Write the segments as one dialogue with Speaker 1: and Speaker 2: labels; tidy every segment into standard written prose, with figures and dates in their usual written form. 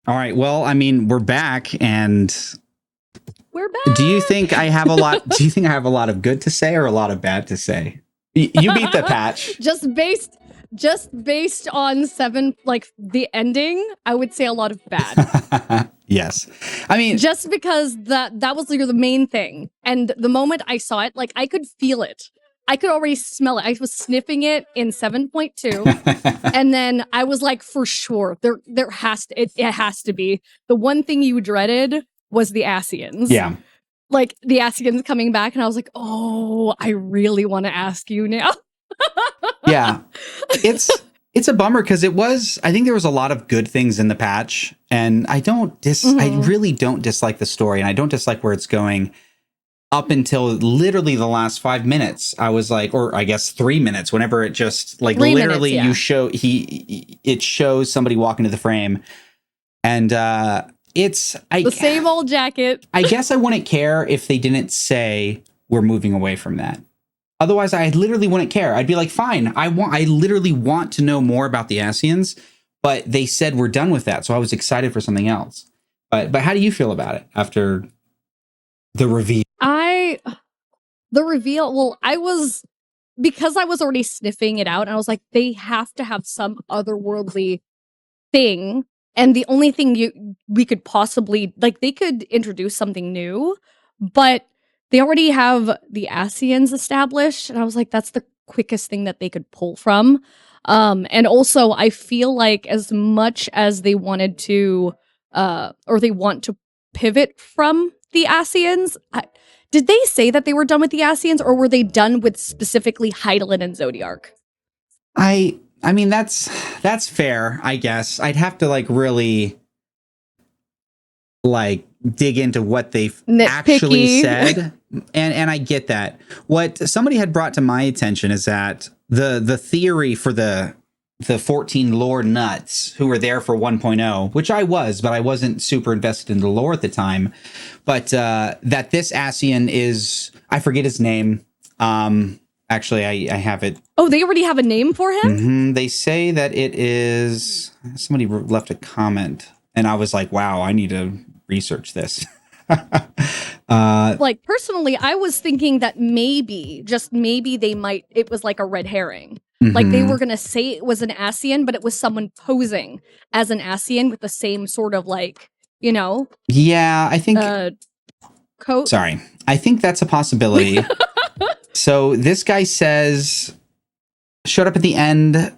Speaker 1: All right. Well, I mean, we're back, and
Speaker 2: we're back.
Speaker 1: Do you think I have a lot? Do you think I have a lot of good to say or a lot of bad to say? You beat the patch.
Speaker 2: Just based on 7, like the ending, I would say a lot of bad.
Speaker 1: Yes, I mean,
Speaker 2: just because that was the main thing, and the moment I saw it, like I could feel it. I could already smell it. I was sniffing it in 7.2, and then I was like, for sure, there has to it has to be. The one thing you dreaded was the Asians.
Speaker 1: Yeah.
Speaker 2: Like the Asians coming back, and I was like, oh, I really want to ask you now.
Speaker 1: Yeah. It's a bummer because I think there was a lot of good things in the patch, and I really don't dislike the story, and I don't dislike where it's going. Up until literally the last 5 minutes, I was like, or I guess 3 minutes, whenever it just like literally you show it shows somebody walk into the frame, and it's
Speaker 2: the same old jacket.
Speaker 1: I guess I wouldn't care if they didn't say we're moving away from that. Otherwise, I literally wouldn't care. I'd be like, fine, I literally want to know more about the Asians, but they said we're done with that, so I was excited for something else. But how do you feel about it after the reveal?
Speaker 2: Because I was already sniffing it out, and I was like, they have to have some otherworldly thing, and the only thing we could possibly, like, they could introduce something new, but they already have the Asians established, and I was like, that's the quickest thing that they could pull from. And also, I feel like as much as they wanted to, or they want to pivot from the Asians, did they say that they were done with the Asians, or were they done with specifically Hydaelyn and Zodiark?
Speaker 1: I mean, that's fair, I guess. I'd have to like really like dig into what they've actually said. And I get that. What somebody had brought to my attention is that the theory for the 14 lore nuts who were there for 1.0, which I was, but I wasn't super invested in the lore at the time. But that this Asian is, I forget his name. Actually, I have it.
Speaker 2: Oh, they already have a name for him?
Speaker 1: Mm-hmm. They say that it is, somebody left a comment, and I was like, wow, I need to research this.
Speaker 2: Like, personally, I was thinking that maybe, just maybe it was like a red herring. Mm-hmm. Like, they were going to say it was an Asian, but it was someone posing as an Asian with the same sort of, like, you know?
Speaker 1: Yeah, I think...
Speaker 2: coat.
Speaker 1: Sorry. I think that's a possibility. So this guy showed up at the end.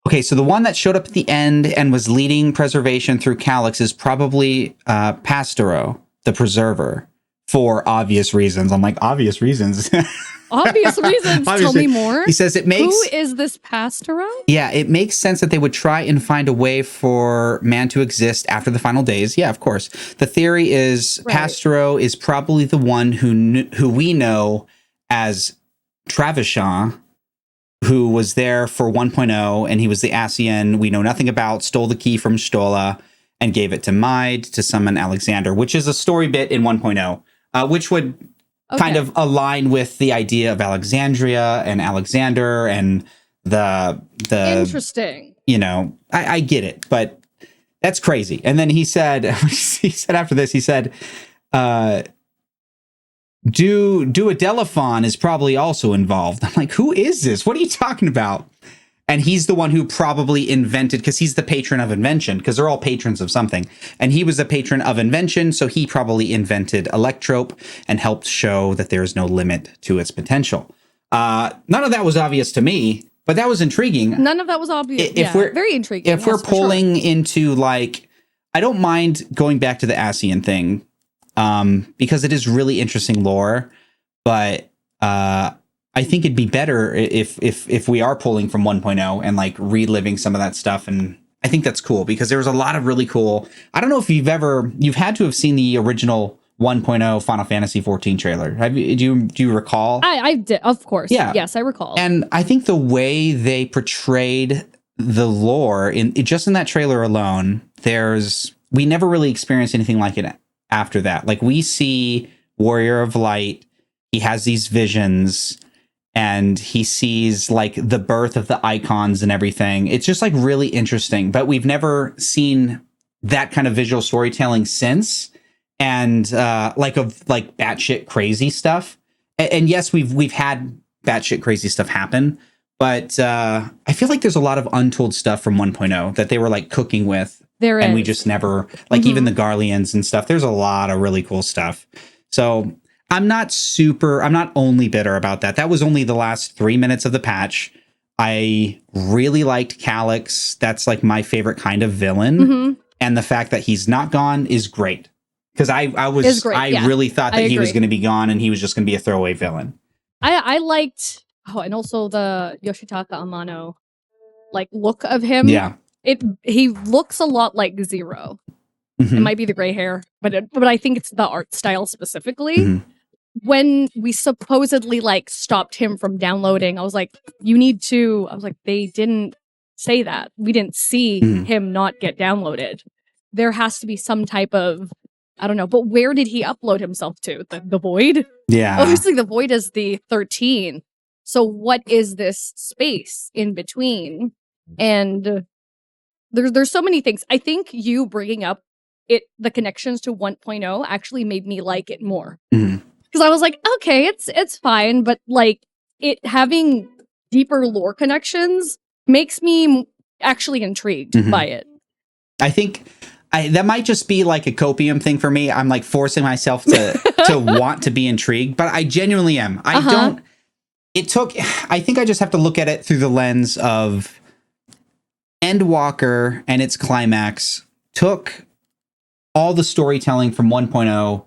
Speaker 1: Okay, so the one that showed up at the end and was leading preservation through Calyx is probably Pastoro, the preserver, for obvious reasons. I'm like, obvious reasons?
Speaker 2: Obvious reasons? Tell me more.
Speaker 1: He says it makes...
Speaker 2: Who is this Pastoro?
Speaker 1: Yeah, it makes sense that they would try and find a way for man to exist after the final days. Yeah, of course. The theory is Pastoro is probably the one who we know as Travishon, who was there for 1.0, and he was the Asian we know nothing about, stole the key from Stola, and gave it to Maid to summon Alexander, which is a story bit in 1.0, which would kind of align with the idea of Alexandria and Alexander and the
Speaker 2: interesting.
Speaker 1: You know, I get it, but that's crazy. And then he said after this, he said, Duodelphon is probably also involved. I'm like, who is this? What are you talking about? And he's the one who probably invented, because he's the patron of invention, because they're all patrons of something. And he was the patron of invention, so he probably invented Electrope and helped show that there is no limit to its potential. None of that was obvious to me, but that was intriguing.
Speaker 2: None of that was obvious. Very intriguing.
Speaker 1: If we're pulling into, like, I don't mind going back to the Asian thing, because it is really interesting lore, but I think it'd be better if we are pulling from 1.0 and like reliving some of that stuff. And I think that's cool because there was a lot of really cool. I don't know if you've had to have seen the original 1.0 Final Fantasy 14 trailer. Do you recall?
Speaker 2: I did, of course.
Speaker 1: Yeah.
Speaker 2: Yes, I recall.
Speaker 1: And I think the way they portrayed the lore in that trailer alone, we never really experienced anything like it after that. Like, we see Warrior of Light, he has these visions, and he sees like the birth of the icons and everything. It's just like really interesting, but we've never seen that kind of visual storytelling since, and like batshit crazy stuff. And yes, we've had batshit crazy stuff happen, but I feel like there's a lot of untold stuff from 1.0 that they were like cooking with. And we just never, like, even the Garleans and stuff. There's a lot of really cool stuff. So I'm not only bitter about that. That was only the last 3 minutes of the patch. I really liked Calyx. That's like my favorite kind of villain. And the fact that he's not gone is great. Because I really thought that he was going to be gone and he was just going to be a throwaway villain.
Speaker 2: I liked, and also the Yoshitaka Amano, like, look of him.
Speaker 1: Yeah.
Speaker 2: He looks a lot like Zero. It might be the gray hair, but I think it's the art style specifically. When we supposedly like stopped him from downloading, I was like, they didn't say that. We didn't see him not get downloaded. There has to be some type of, I don't know, but where did he upload himself to? The void?
Speaker 1: Yeah.
Speaker 2: Obviously the void is the 13. So what is this space in between? And there's so many things. I think you bringing up the connections to 1.0 actually made me like it more. Because I was like, okay, it's fine, but like it having deeper lore connections makes me actually intrigued by it.
Speaker 1: I think that might just be like a copium thing for me. I'm like forcing myself to want to be intrigued, but I genuinely am. I think I just have to look at it through the lens of Endwalker and its climax took all the storytelling from 1.0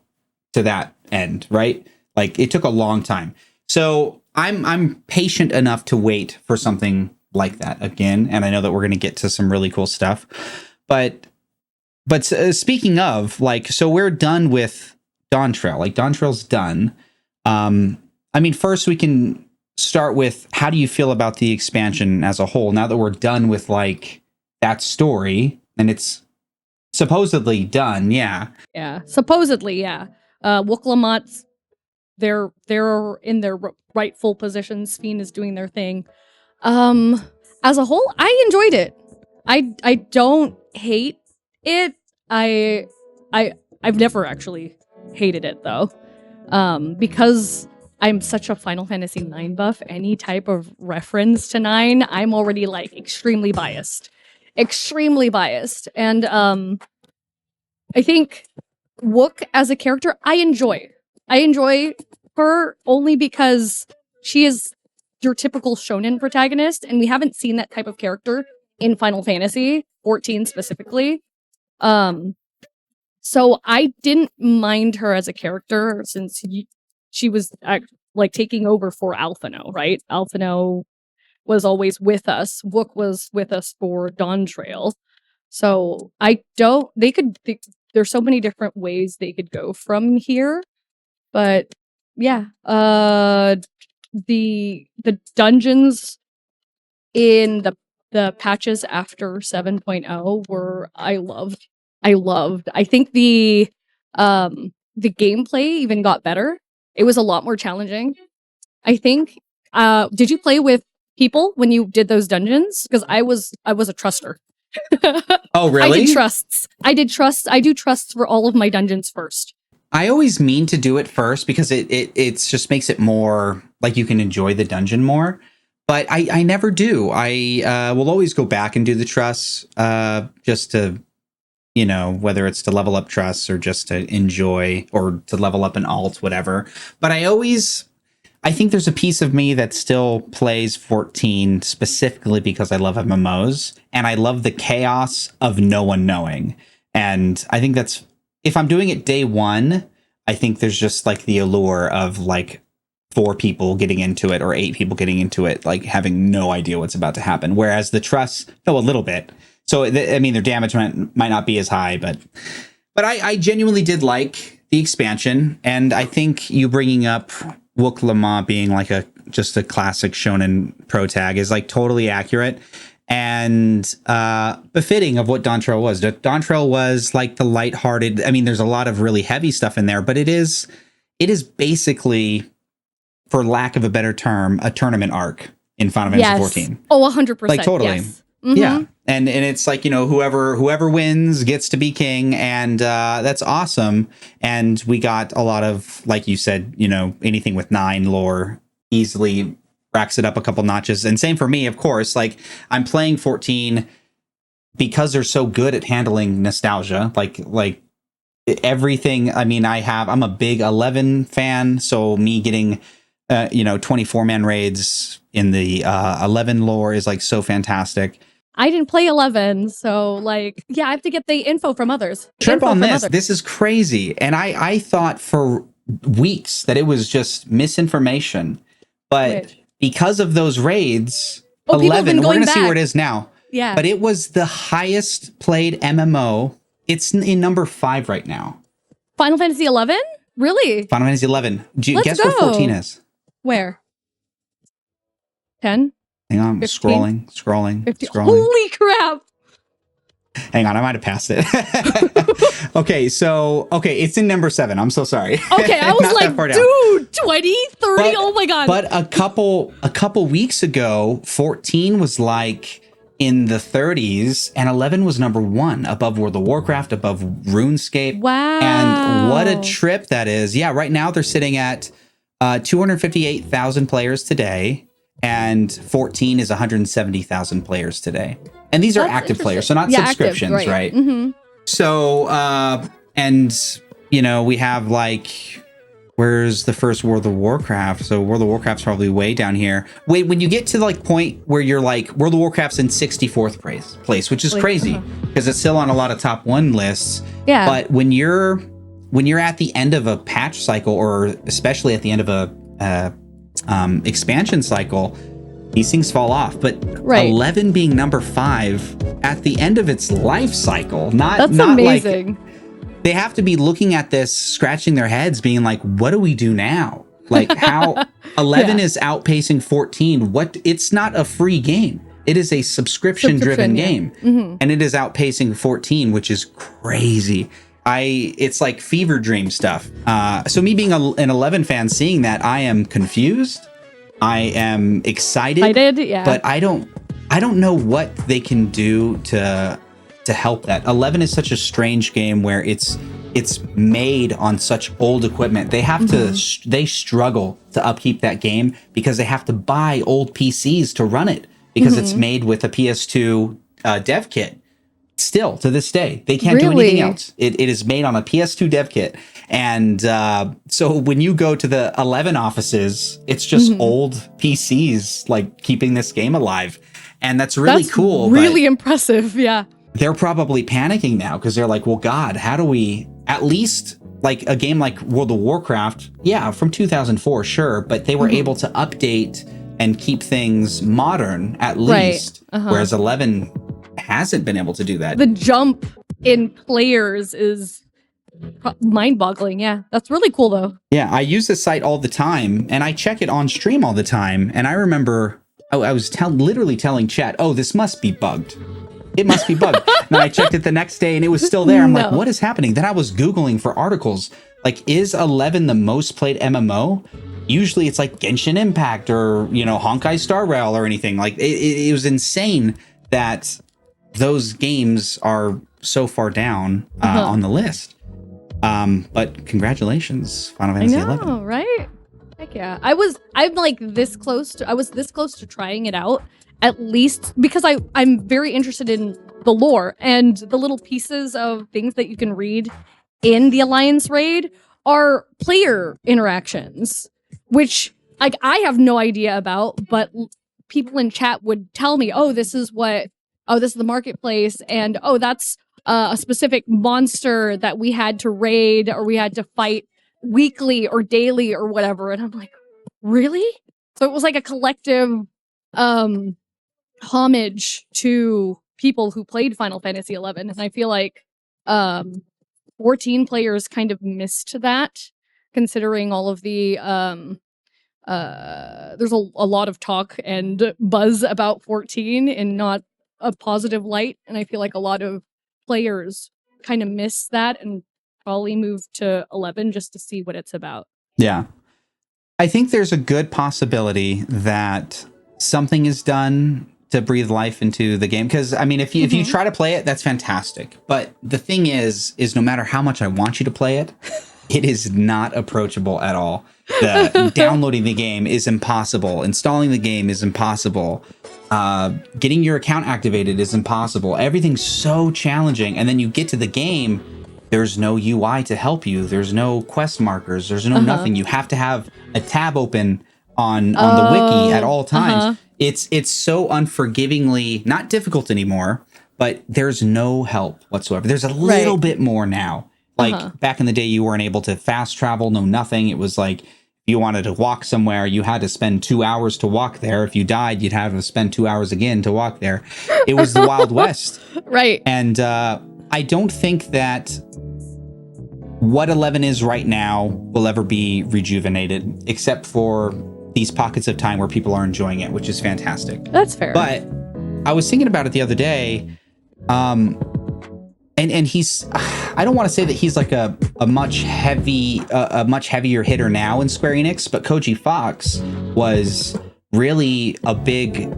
Speaker 1: to that end, right? Like, it took a long time. So I'm patient enough to wait for something like that again. And I know that we're going to get to some really cool stuff. But speaking of, like, so we're done with DAWNTRAIL. Like, DAWNTRAIL's done. I mean, first we can start with, how do you feel about the expansion as a whole now that we're done with like that story and it's supposedly done?
Speaker 2: Supposedly Wooklamats, they're in their rightful positions. Fiend is doing their thing. As a whole, I enjoyed it. I don't hate it. I've never actually hated it though, because I'm such a Final Fantasy IX buff. Any type of reference to 9, I'm already like extremely biased. And I think Wook as a character, I enjoy her only because she is your typical shonen protagonist, and we haven't seen that type of character in Final Fantasy 14 specifically. So I didn't mind her as a character since she was like taking over for Alphino, right? Alphino was always with us. Wook was with us for DAWNTRAIL. So there's so many different ways they could go from here. But yeah, the dungeons in the patches after 7.0 were I loved. I think the gameplay even got better. It was a lot more challenging. I think did you play with people when you did those dungeons? Because I was a truster.
Speaker 1: Oh, really?
Speaker 2: I do trusts for all of my dungeons first.
Speaker 1: I always mean to do it first because it's just makes it more like you can enjoy the dungeon more. But I never do. I will always go back and do the trusts just to, you know, whether it's to level up trusts or just to enjoy or to level up an alt, whatever. But I think there's a piece of me that still plays 14 specifically because I love MMOs and I love the chaos of no one knowing. And I think that's, if I'm doing it day one, I think there's just like the allure of like 4 people getting into it or 8 people getting into it, like having no idea what's about to happen. Whereas the trusts know a little bit. So, I mean, their damage might not be as high, but I genuinely did like the expansion. And I think you bringing up Wook being like just a classic shonen pro tag is like totally accurate and befitting of what DAWNTRAIL was. DAWNTRAIL was like the lighthearted. I mean, there's a lot of really heavy stuff in there, but it is basically, for lack of a better term, a tournament arc in Final Fantasy 14.
Speaker 2: Oh, 100%.
Speaker 1: Like totally.
Speaker 2: Yes. Mm-hmm.
Speaker 1: Yeah. And it's like, whoever wins gets to be king, and that's awesome. And we got a lot of, like you said, anything with 9 lore easily racks it up a couple notches. And same for me, of course. Like, I'm playing 14 because they're so good at handling nostalgia. Like everything. I mean, I'm a big 11 fan, so me getting 24-man raids in the 11 lore is like so fantastic.
Speaker 2: I didn't play 11, so like, yeah, I have to get the info from others.
Speaker 1: Trip on this. This is crazy. And I thought for weeks that it was just misinformation. But because of those raids, 11, we're going to see where it is now.
Speaker 2: Yeah.
Speaker 1: But it was the highest played MMO. It's in number 5 right now.
Speaker 2: Final Fantasy 11? Really?
Speaker 1: Final Fantasy 11. Guess where 14 is?
Speaker 2: Where? 10?
Speaker 1: Hang on,
Speaker 2: 15?
Speaker 1: scrolling.
Speaker 2: Holy crap!
Speaker 1: Hang on, I might have passed it. Okay, it's in number 7. I'm so sorry.
Speaker 2: Okay, I was like, dude, 20, 30, oh my god.
Speaker 1: But a couple weeks ago, 14 was like in the 30s, and 11 was number 1, above World of Warcraft, above RuneScape.
Speaker 2: Wow.
Speaker 1: And what a trip that is. Yeah, right now they're sitting at 258,000 players today. And 14 is 170,000 players today. And these are active players, so not subscriptions,
Speaker 2: active,
Speaker 1: right?
Speaker 2: Mm-hmm.
Speaker 1: So, we have like, where's the first World of Warcraft? So World of Warcraft's probably way down here. Wait, when you get to like point where you're like, World of Warcraft's in 64th place, which is crazy because it's still on a lot of top 1 lists.
Speaker 2: Yeah.
Speaker 1: But when you're at the end of a patch cycle, or especially at the end of a expansion cycle, these things fall off. But 11 being number 5 at the end of its life cycle, that's amazing. Like, they have to be looking at this, scratching their heads, being like, what do we do now? Like, how 11 is outpacing 14. It's not a free game. It is a subscription driven game. Mm-hmm. And it is outpacing 14, which is crazy. It's like fever dream stuff. So me being an 11 fan, seeing that, I am confused. I am excited.
Speaker 2: Yeah.
Speaker 1: But I don't know what they can do to help that. 11 is such a strange game where it's made on such old equipment. They have they struggle to upkeep that game because they have to buy old PCs to run it because it's made with a PS2 dev kit. Still to this day, they can't do anything else. It is made on a PS2 dev kit. And so when you go to the 11 offices, it's just old PCs like keeping this game alive. And that's really cool.
Speaker 2: Really impressive. Yeah.
Speaker 1: They're probably panicking now because they're like, well, God, how do we at least like a game like World of Warcraft? Yeah, from 2004, sure. But they were able to update and keep things modern at least. Whereas 11 hasn't been able to do that.
Speaker 2: The jump in players is mind-boggling. Yeah, that's really cool though.
Speaker 1: Yeah, I use this site all the time and I check it on stream all the time. And I remember I was literally telling chat, oh, this must be bugged. It must be bugged. Then I checked it the next day and it was still there. I'm like, what is happening? Then I was Googling for articles. Like, is 11 the most played MMO? Usually it's like Genshin Impact or, Honkai Star Rail or anything. Like, it was insane that those games are so far down on the list. But congratulations, Final Fantasy 11.
Speaker 2: Right? Heck yeah. I was this close to trying it out, at least because I'm very interested in the lore, and the little pieces of things that you can read in the Alliance raid are player interactions, which like I have no idea about, but people in chat would tell me, this is the marketplace, and that's a specific monster that we had to raid or we had to fight weekly or daily or whatever. And I'm like, really? So it was like a collective homage to people who played Final Fantasy XI. And I feel like 14 players kind of missed that, considering all of the there's a lot of talk and buzz about 14 and not a positive light, and I feel like a lot of players kind of miss that and probably move to 11 just to see what it's about.
Speaker 1: Yeah. I think there's a good possibility that something is done to breathe life into the game. Because I mean, if you try to play it, that's fantastic. But the thing is no matter how much I want you to play it, it is not approachable at all. Downloading the game is impossible. Installing the game is impossible. Getting your account activated is impossible. Everything's so challenging. And then you get to the game, there's no UI to help you. There's no quest markers. There's no nothing. You have to have a tab open on the wiki at all times. It's so unforgivingly not difficult anymore, but there's no help whatsoever. There's a little bit more now. Like back in the day, you weren't able to fast travel, no nothing. It was like, if you wanted to walk somewhere, you had to spend 2 hours to walk there. If you died, you'd have to spend 2 hours again to walk there. It was the Wild West.
Speaker 2: Right.
Speaker 1: And I don't think that what 11 is right now will ever be rejuvenated, except for these pockets of time where people are enjoying it, which is fantastic.
Speaker 2: That's fair.
Speaker 1: But I was thinking about it the other day. And he's, I don't want to say that he's like a much heavier hitter now in Square Enix, but Koji Fox was really a big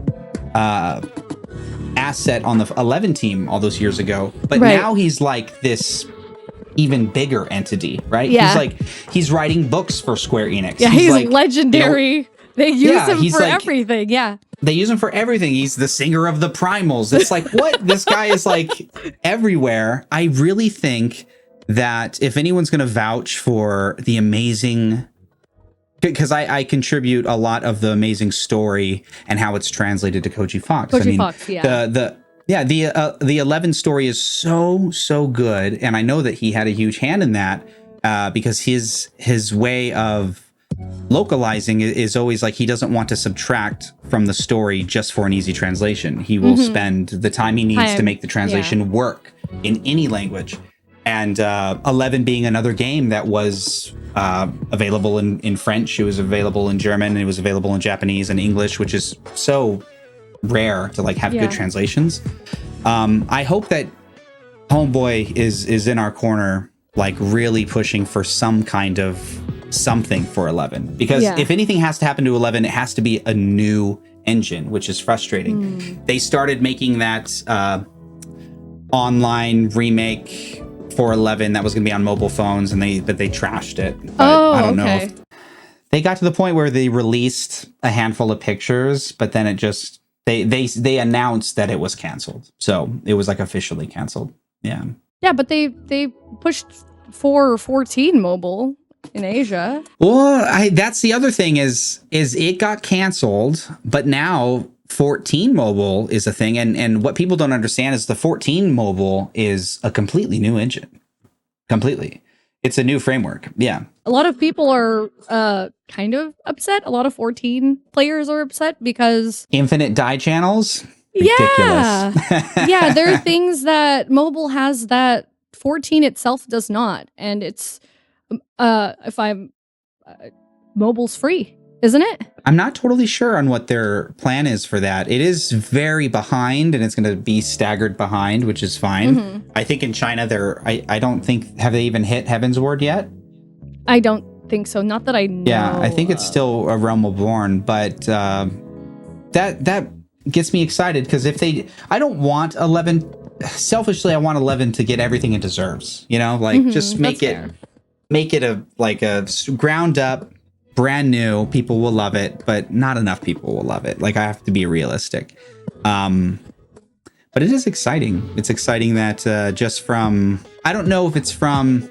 Speaker 1: asset on the 11 team all those years ago. But now he's like this even bigger entity, right?
Speaker 2: Yeah.
Speaker 1: He's writing books for Square Enix.
Speaker 2: Yeah, he's
Speaker 1: like,
Speaker 2: legendary.
Speaker 1: You know,
Speaker 2: they use him for everything. Yeah.
Speaker 1: They use him for everything. He's the singer of the Primals. It's like, what? This guy is like everywhere. I really think that if anyone's going to vouch for the amazing, because I contribute a lot of the amazing story and how it's translated to Koji Fox.
Speaker 2: Fox, yeah.
Speaker 1: The 11 story is so good. And I know that he had a huge hand in that because his way of localizing is always like, he doesn't want to subtract from the story just for an easy translation. He will spend the time he needs to make the translation work in any language. And 11 being another game that was available in French, it was available in German, it was available in Japanese and English, which is so rare to like have good translations. I hope that Homeboy is in our corner, like really pushing for some kind of something for 11, because if anything has to happen to 11, it has to be a new engine, which is frustrating. They started making that online remake for 11 that was going to be on mobile phones, and they trashed it. But I don't know if they got to the point where they released a handful of pictures, but then it just they announced that it was canceled, so it was like officially canceled. Yeah,
Speaker 2: but they pushed for 14 mobile in Asia.
Speaker 1: Well, that's the other thing is it got canceled, but now 14 mobile is a thing. And what people don't understand is the 14 mobile is a completely new engine. Completely. It's a new framework. Yeah.
Speaker 2: A lot of people are kind of upset. A lot of 14 players are upset because
Speaker 1: infinite die channels. Ridiculous.
Speaker 2: Yeah, there are things that mobile has that 14 itself does not. And it's if I'm mobile's free, isn't it? I'm
Speaker 1: not totally sure on what their plan is for that. It is very behind, and it's going to be staggered behind, which is fine. I think in China, I don't think, have they even hit Heaven's Ward yet?
Speaker 2: I don't think so. Not that I know.
Speaker 1: Yeah, I think it's still a Realm Reborn, but that gets me excited, because I don't want 11. Selfishly, I want 11 to get everything it deserves. You know, like just make it a ground up, brand new. People will love it, but not enough people will love it. Like, I have to be realistic. But it is exciting. It's exciting that just from, I don't know if it's from,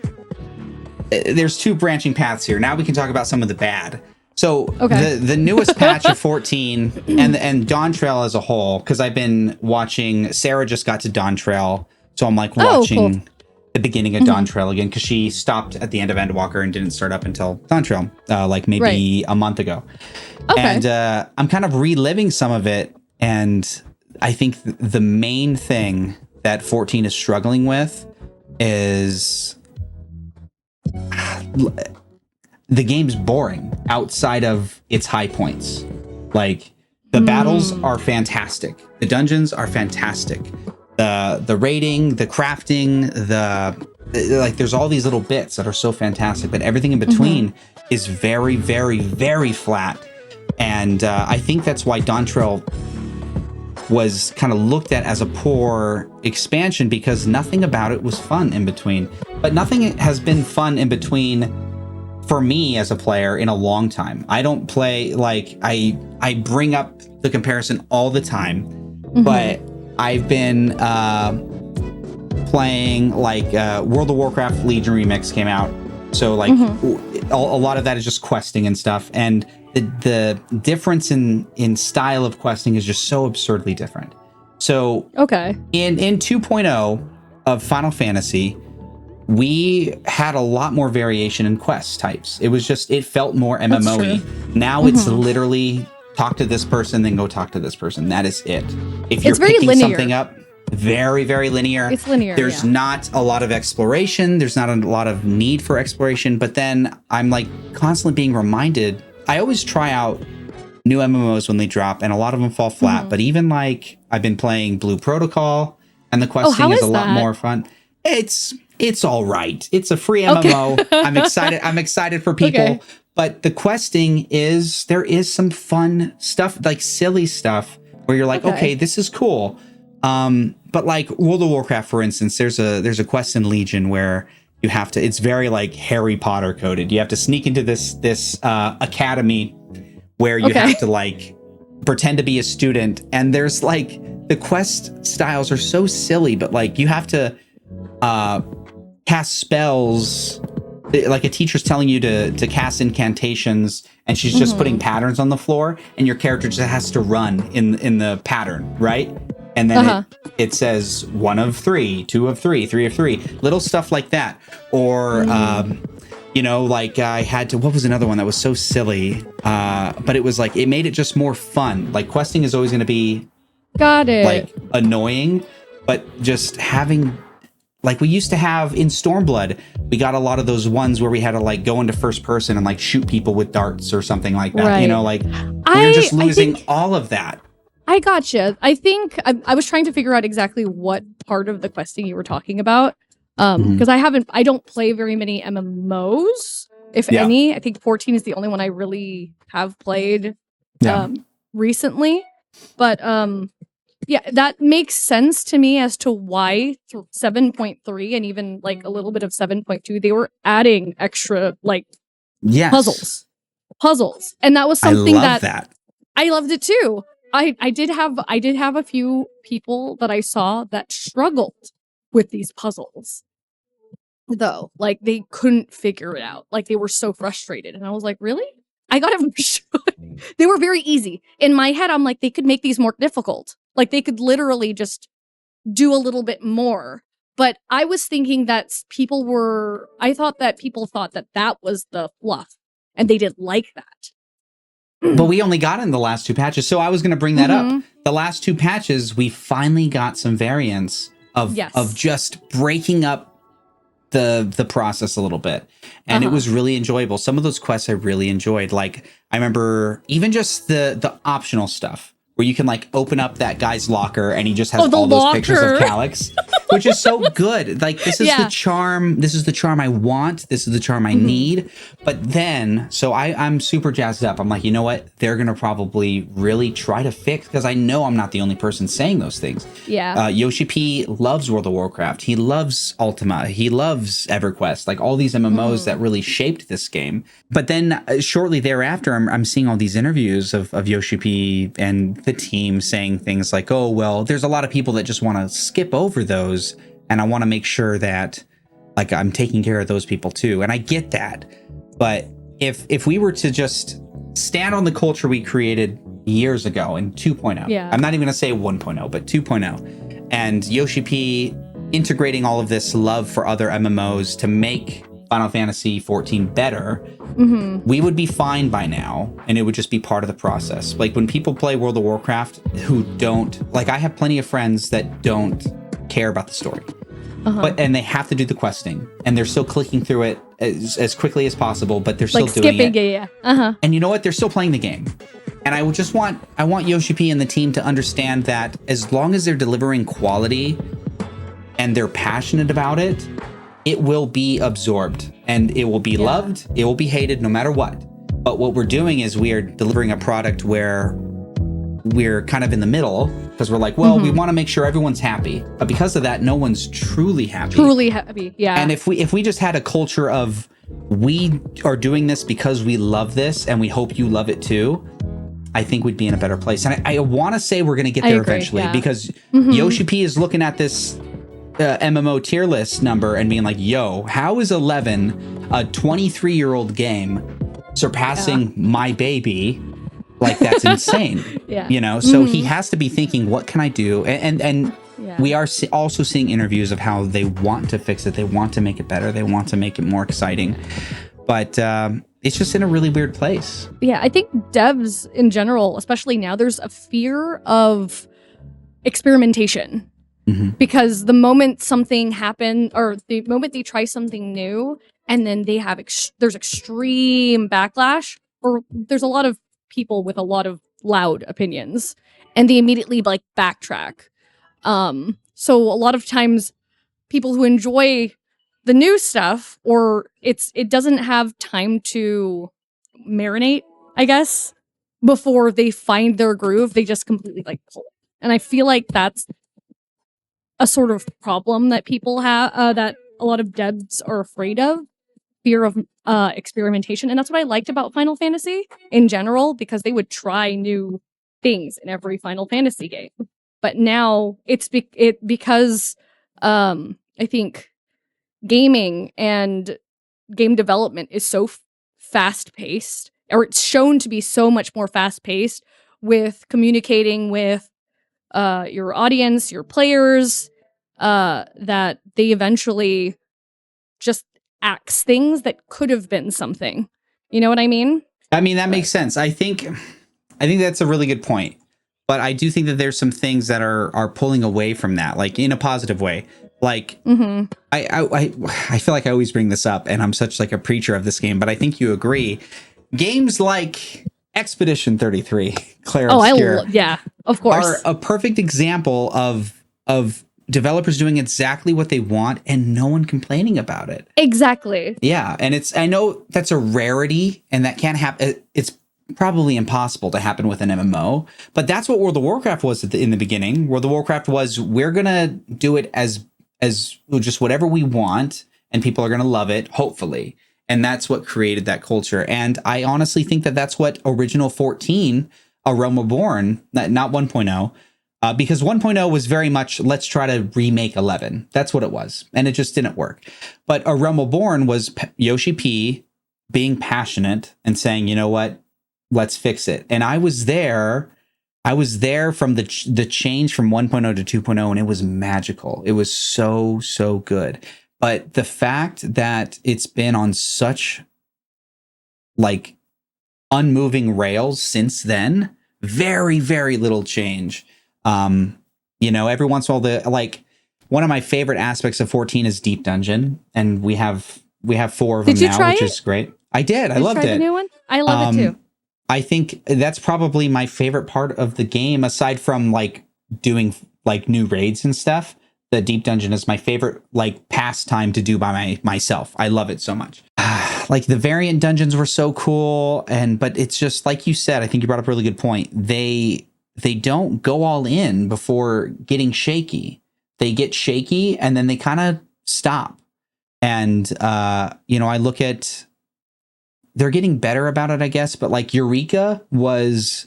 Speaker 1: there's two branching paths here. Now we can talk about some of the bad. So the newest patch of 14 and DAWNTRAIL as a whole, because I've been watching, Sarah just got to DAWNTRAIL, so I'm like watching the beginning of DAWNTRAIL again, because she stopped at the end of Endwalker and didn't start up until DAWNTRAIL, like maybe a month ago. And I'm kind of reliving some of it, and I think the main thing that 14 is struggling with is the game's boring outside of its high points. Like, the battles are fantastic. The dungeons are fantastic. The raiding, the crafting, like there's all these little bits that are so fantastic, but everything in between is very, very, very flat. And I think that's why DAWNTRAIL was kind of looked at as a poor expansion because nothing about it was fun in between. But nothing has been fun in between for me as a player in a long time. I don't play, like, I bring up the comparison all the time, but I've been playing, like, World of Warcraft Legion Remix came out. So, like, a lot of that is just questing and stuff. And the difference in style of questing is just so absurdly different. So in 2.0 of Final Fantasy, we had a lot more variation in quest types. It was just, it felt more MMO-y. Now it's literally talk to this person, then go talk to this person. That is it. If you're picking something up, very, very linear.
Speaker 2: It's linear.
Speaker 1: There's not a lot of exploration. There's not a lot of need for exploration. But then I'm like constantly being reminded. I always try out new MMOs when they drop, and a lot of them fall flat. But even like I've been playing Blue Protocol, and the questing is a lot more fun. It's all right. It's a free MMO. I'm excited. I'm excited for people. But the questing there is some fun stuff, like silly stuff, where you're like, okay, this is cool. But like World of Warcraft, for instance, there's a quest in Legion where you have to, it's very like Harry Potter coded. You have to sneak into this academy where you have to like pretend to be a student. And there's like, the quest styles are so silly, but like you have to cast spells. Like a teacher's telling you to cast incantations, and she's just putting patterns on the floor, and your character just has to run in the pattern, right? And then it says 1 of 3, 2 of 3, 3 of 3, little stuff like that. Or, you know, like I had to, what was another one that was so silly? But it was like, it made it just more fun. Like questing is always going to be like annoying, but just having, like we used to have in Stormblood, we got a lot of those ones where we had to like go into first person and like shoot people with darts or something like that. You know, like we're just losing all of that.
Speaker 2: I gotcha. I think I was trying to figure out exactly what part of the questing you were talking about. Because I don't play very many MMOs, if any. I think 14 is the only one I really have played recently. But yeah, that makes sense to me as to why 7.3 and even like a little bit of 7.2, they were adding extra like puzzles. And that was something that I loved it too. I did have a few people that I saw that struggled with these puzzles, though. Like they couldn't figure it out. Like they were so frustrated, and I was like, really? I got it. They were very easy. In my head, I'm like, they could make these more difficult. Like they could literally just do a little bit more. But I was thinking that I thought that people thought that that was the fluff, and they didn't like that.
Speaker 1: But we only got in the last 2 patches. So I was going to bring that up. The last 2 patches, we finally got some variants of just breaking up the process a little bit. And it was really enjoyable. Some of those quests I really enjoyed. Like I remember even just the optional stuff where you can like open up that guy's locker and he just has all those pictures of Calyx, which is so good. Like this is the charm. This is the charm I want. This is the charm I need. But then, so I'm super jazzed up. I'm like, you know what? They're going to probably really try to fix, because I know I'm not the only person saying those things. Yeah. Yoshi P loves World of Warcraft. He loves Ultima. He loves EverQuest, like all these MMOs that really shaped this game. But then shortly thereafter, I'm seeing all these interviews of Yoshi P and the team saying things like, oh, well, there's a lot of people that just want to skip over those. And I want to make sure that like I'm taking care of those people too. And I get that. But if we were to just stand on the culture we created years ago in 2.0, I'm not even going to say 1.0, but 2.0, and Yoshi P integrating all of this love for other MMOs to make Final Fantasy XIV better, we would be fine by now, and it would just be part of the process. Like when people play World of Warcraft who don't, like I have plenty of friends that don't care about the story, and they have to do the questing, and they're still clicking through it as quickly as possible, but they're still
Speaker 2: like
Speaker 1: doing
Speaker 2: skipping
Speaker 1: it. And you know what? They're still playing the game. And I want Yoshi P and the team to understand that as long as they're delivering quality and they're passionate about it, it will be absorbed and it will be loved. It will be hated no matter what. But what we're doing is we are delivering a product where we're kind of in the middle because we're like, well, we want to make sure everyone's happy, but because of that, no one's truly happy.
Speaker 2: Yeah.
Speaker 1: And if we just had a culture of, we are doing this because we love this and we hope you love it too, I think we'd be in a better place. And I want to say we're going to get there eventually, because Yoshi P is looking at this MMO tier list number and being like, yo, how is 11, a 23-year-old game, surpassing my baby? Like, that's insane. You know, so he has to be thinking, what can I do? And we are also seeing interviews of how they want to fix it. They want to make it better. They want to make it more exciting. But it's just in a really weird place.
Speaker 2: Yeah, I think devs in general, especially now, there's a fear of experimentation. Because the moment something happens, or the moment they try something new, and then they have there's extreme backlash, or there's a lot of people with a lot of loud opinions, and they immediately like backtrack. So a lot of times people who enjoy the new stuff, or it doesn't have time to marinate, I guess, before they find their groove, they just completely like pull it. And I feel like that's a sort of problem that people have, that a lot of devs are afraid of, fear of experimentation. And that's what I liked about Final Fantasy in general, because they would try new things in every Final Fantasy game. But now it's because I think gaming and game development is so fast-paced, or it's shown to be so much more fast-paced with communicating with your audience, your players, that they eventually just axe things that could have been something. You know what I mean?
Speaker 1: I mean, that makes sense. I think that's a really good point. But I do think that there's some things that are pulling away from that, like in a positive way. Like, I feel like I always bring this up, and I'm such like a preacher of this game, but I think you agree. Games like Expedition 33, Claire Obscure,
Speaker 2: of course,
Speaker 1: are a perfect example of developers doing exactly what they want and no one complaining about it.
Speaker 2: Exactly.
Speaker 1: Yeah, and I know that's a rarity, and that can't happen. It's probably impossible to happen with an MMO, but that's what World of Warcraft was in the beginning. World of Warcraft was, we're gonna do it as just whatever we want, and people are gonna love it, hopefully. And that's what created that culture. And I honestly think that that's what original 14, A Realm Reborn, not 1.0, because 1.0 was very much, let's try to remake 11. That's what it was. And it just didn't work. But A Realm Reborn was Yoshi P being passionate and saying, you know what, let's fix it. And I was there from the change from 1.0 to 2.0, and it was magical. It was so good. But the fact that it's been on such like unmoving rails since then, very, very little change. You know, every once in a while, like, one of my favorite aspects of 14 is Deep Dungeon, and we have 4 of them now, which is great. I did. I loved it. Did you try the
Speaker 2: new one? I love it too.
Speaker 1: I think that's probably my favorite part of the game, aside from like doing like new raids and stuff. The Deep Dungeon is my favorite like pastime to do by myself. I love it so much. Like, the variant dungeons were so cool, but it's just like you said. I think you brought up a really good point. They don't go all in before getting shaky. They get shaky and then they kind of stop. And you know, I look at, they're getting better about it, I guess. But like, Eureka was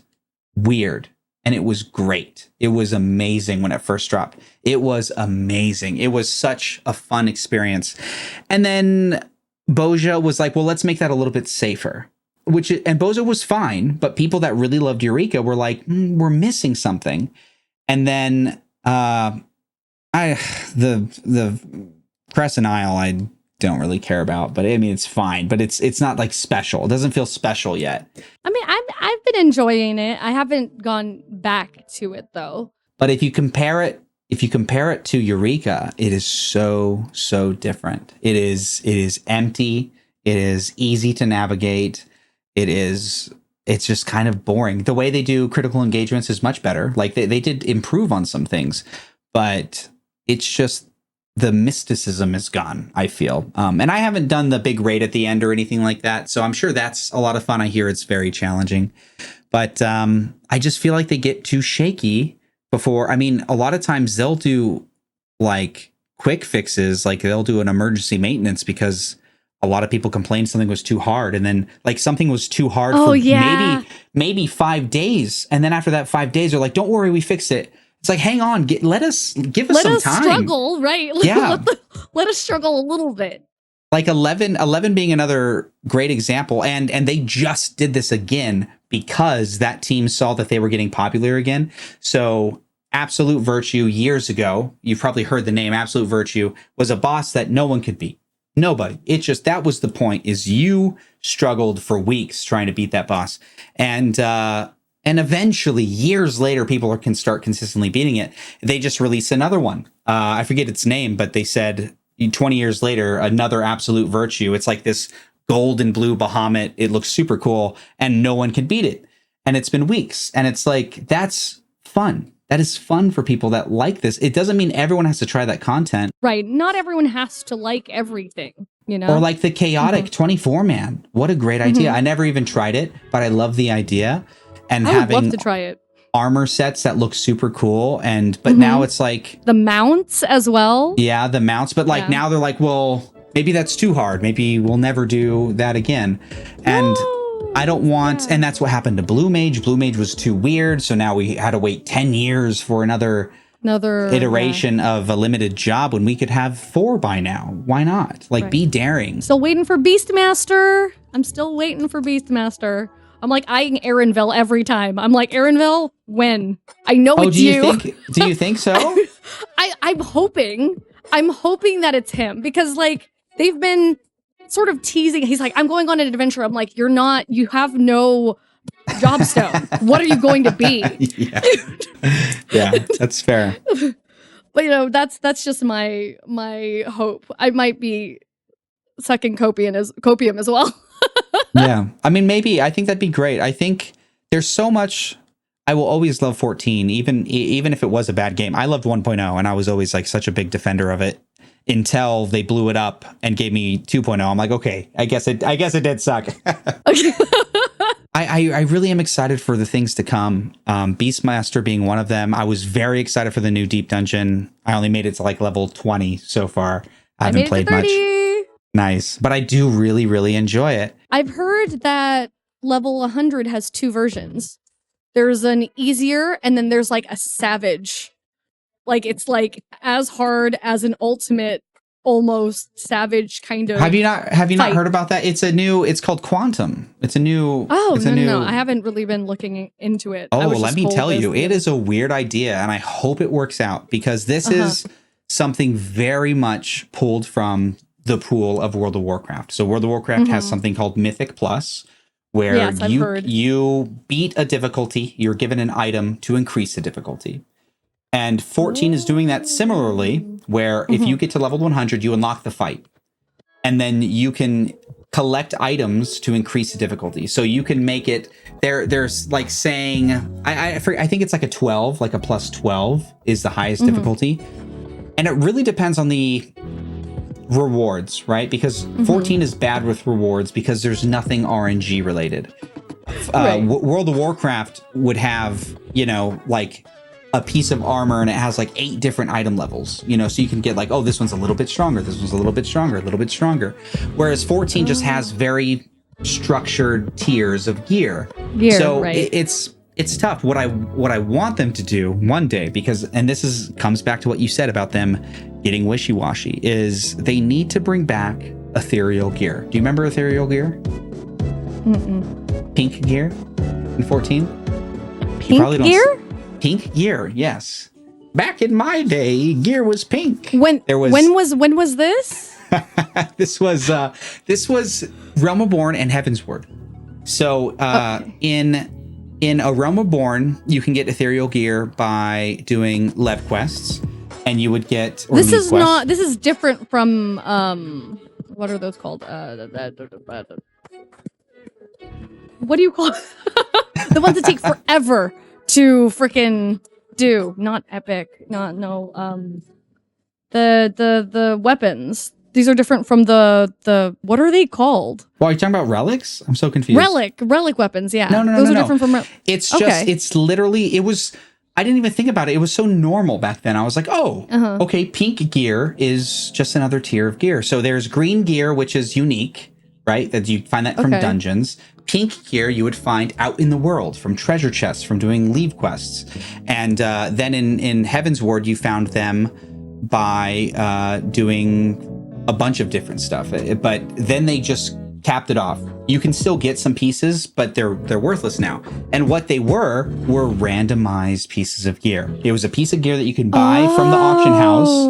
Speaker 1: weird. And it was great. It was amazing when it first dropped. It was amazing. It was such a fun experience. And then Boja was like, well, let's make that a little bit safer. And Boja was fine, but people that really loved Eureka were like, we're missing something. And then the Crescent Isle, I don't really care about, but I mean, it's fine, but it's not like special. It doesn't feel special yet.
Speaker 2: I mean, I've been enjoying it. I haven't gone back to it though.
Speaker 1: But if you compare it to Eureka, it is so different. It is empty. It is easy to navigate. It's just kind of boring. The way they do critical engagements is much better. Like, they did improve on some things, but it's just, the mysticism is gone, I feel. And I haven't done the big raid at the end or anything like that, so I'm sure that's a lot of fun. I hear it's very challenging. But I just feel like they get too shaky before. I mean, a lot of times they'll do like quick fixes, like they'll do an emergency maintenance because a lot of people complained something was too hard, and then like something was too hard for maybe 5 days, and then after that 5 days they're like, don't worry, we fixed it. It's like, hang on, give us some time. Let us
Speaker 2: struggle, right?
Speaker 1: Yeah.
Speaker 2: Let us struggle a little bit.
Speaker 1: Like 11 being another great example, and they just did this again because that team saw that they were getting popular again. So Absolute Virtue years ago, you've probably heard the name. Absolute Virtue was a boss that no one could beat. Nobody. It's just, that was the point, is you struggled for weeks trying to beat that boss. And eventually, years later, people can start consistently beating it. They just released another one. I forget its name, but they said 20 years later, another Absolute Virtue. It's like this gold and blue Bahamut. It looks super cool, and no one can beat it. And it's been weeks. And it's like, that's fun. That is fun for people that like this. It doesn't mean everyone has to try that content.
Speaker 2: Right. Not everyone has to like everything, you know?
Speaker 1: Or like the chaotic 24-man. What a great idea. I never even tried it, but I love the idea. And
Speaker 2: I would love to try it.
Speaker 1: Armor sets that look super cool. But now it's like...
Speaker 2: the mounts as well.
Speaker 1: Yeah, the mounts. But like now they're like, well, maybe that's too hard. Maybe we'll never do that again. And... I don't want, and that's what happened to Blue Mage. Blue Mage was too weird, so now we had to wait 10 years for another iteration of a limited job when we could have 4 by now. Why not? Like, be daring.
Speaker 2: Still waiting for Beastmaster. I'm still waiting for Beastmaster. I'm like eyeing Aaronville every time. I'm like, Aaronville, when? I know it's you.
Speaker 1: Do you think so?
Speaker 2: I'm hoping that it's him, because like they've been sort of teasing. He's like, I'm going on an adventure. I'm like, you're not, you have no jobstone. What are you going to be?
Speaker 1: Yeah, that's fair.
Speaker 2: But you know, that's just my hope. I might be sucking copium as well.
Speaker 1: Yeah. I mean, maybe. I think that'd be great. I think there's so much. I will always love 14, even if it was a bad game. I loved 1.0, and I was always like such a big defender of it until they blew it up and gave me 2.0. I'm like, okay, I guess it did suck. I really am excited for the things to come. Beastmaster being one of them. I was very excited for the new Deep Dungeon. I only made it to like level 20 so far. I haven't played much. Nice. But I do really, really enjoy it.
Speaker 2: I've heard that level 100 has 2 versions. There's an easier, and then there's like a savage. Like, it's like as hard as an ultimate, almost savage kind of.
Speaker 1: Have you not heard about that? It's called Quantum. It's a new.
Speaker 2: Oh, no. I haven't really been looking into it.
Speaker 1: Oh, let me tell you, it is a weird idea, and I hope it works out, because this is something very much pulled from the pool of World of Warcraft. So World of Warcraft has something called Mythic Plus, where you beat a difficulty, you're given an item to increase the difficulty. And 14 is doing that similarly, where if you get to level 100, you unlock the fight. And then you can collect items to increase the difficulty. So you can make it, there's like saying, I think it's like a 12, like a plus 12 is the highest difficulty. And it really depends on the rewards, right? Because 14 is bad with rewards because there's nothing RNG related. World of Warcraft would have, like a piece of armor, and it has like 8 different item levels, so you can get like, oh, this one's a little bit stronger, this one's a little bit stronger, a little bit stronger. Whereas 14 just has very structured tiers of gear. So it's tough. What I want them to do one day, and this comes back to what you said about them getting wishy-washy, is they need to bring back ethereal gear. Do you remember ethereal gear? Pink gear in 14?
Speaker 2: Pink gear?
Speaker 1: Pink gear, yes. Back in my day, gear was pink.
Speaker 2: When was this?
Speaker 1: This was Realm Reborn and Heavensward. So in A Realm Reborn, you can get ethereal gear by doing lev quests, and you would get.
Speaker 2: This is different from what are those called? What do you call the ones that take forever to freaking do? Not epic. The weapons. These are different from the what are they called?
Speaker 1: Well, are you talking about relics? I'm so confused.
Speaker 2: Relic weapons, yeah.
Speaker 1: No.
Speaker 2: Those are different from
Speaker 1: It's just, it's literally, I didn't even think about it. It was so normal back then. I was like, oh, okay, pink gear is just another tier of gear. So there's green gear, which is unique, right? That you find that from dungeons. Pink gear you would find out in the world from treasure chests, from doing leave quests. And then in Heaven's Ward, you found them by doing a bunch of different stuff. But then they just capped it off. You can still get some pieces, but they're worthless now. And what they were randomized pieces of gear. It was a piece of gear that you could buy from the auction house,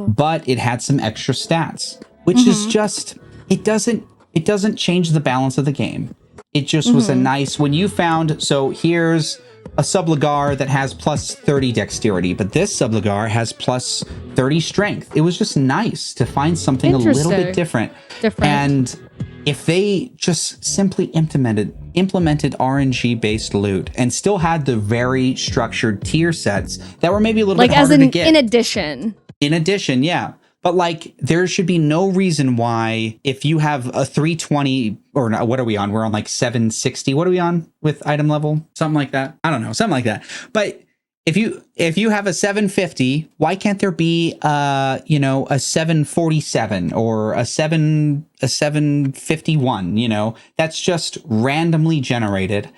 Speaker 1: but it had some extra stats, which is just, it doesn't change the balance of the game. It just was a nice, when you found, so here's a sublugar that has plus 30 dexterity, but this sublugar has plus 30 strength. It was just nice to find something a little bit different. And if they just simply implemented RNG-based loot and still had the very structured tier sets that were maybe a little bit harder to get.
Speaker 2: In addition.
Speaker 1: In addition, yeah. But like, there should be no reason why, if you have a 320, or no, what are we on? We're on like 760. What are we on with item level? Something like that. I don't know, something like that. But if you have a 750, why can't there be a 747 or a 751? That's just randomly generated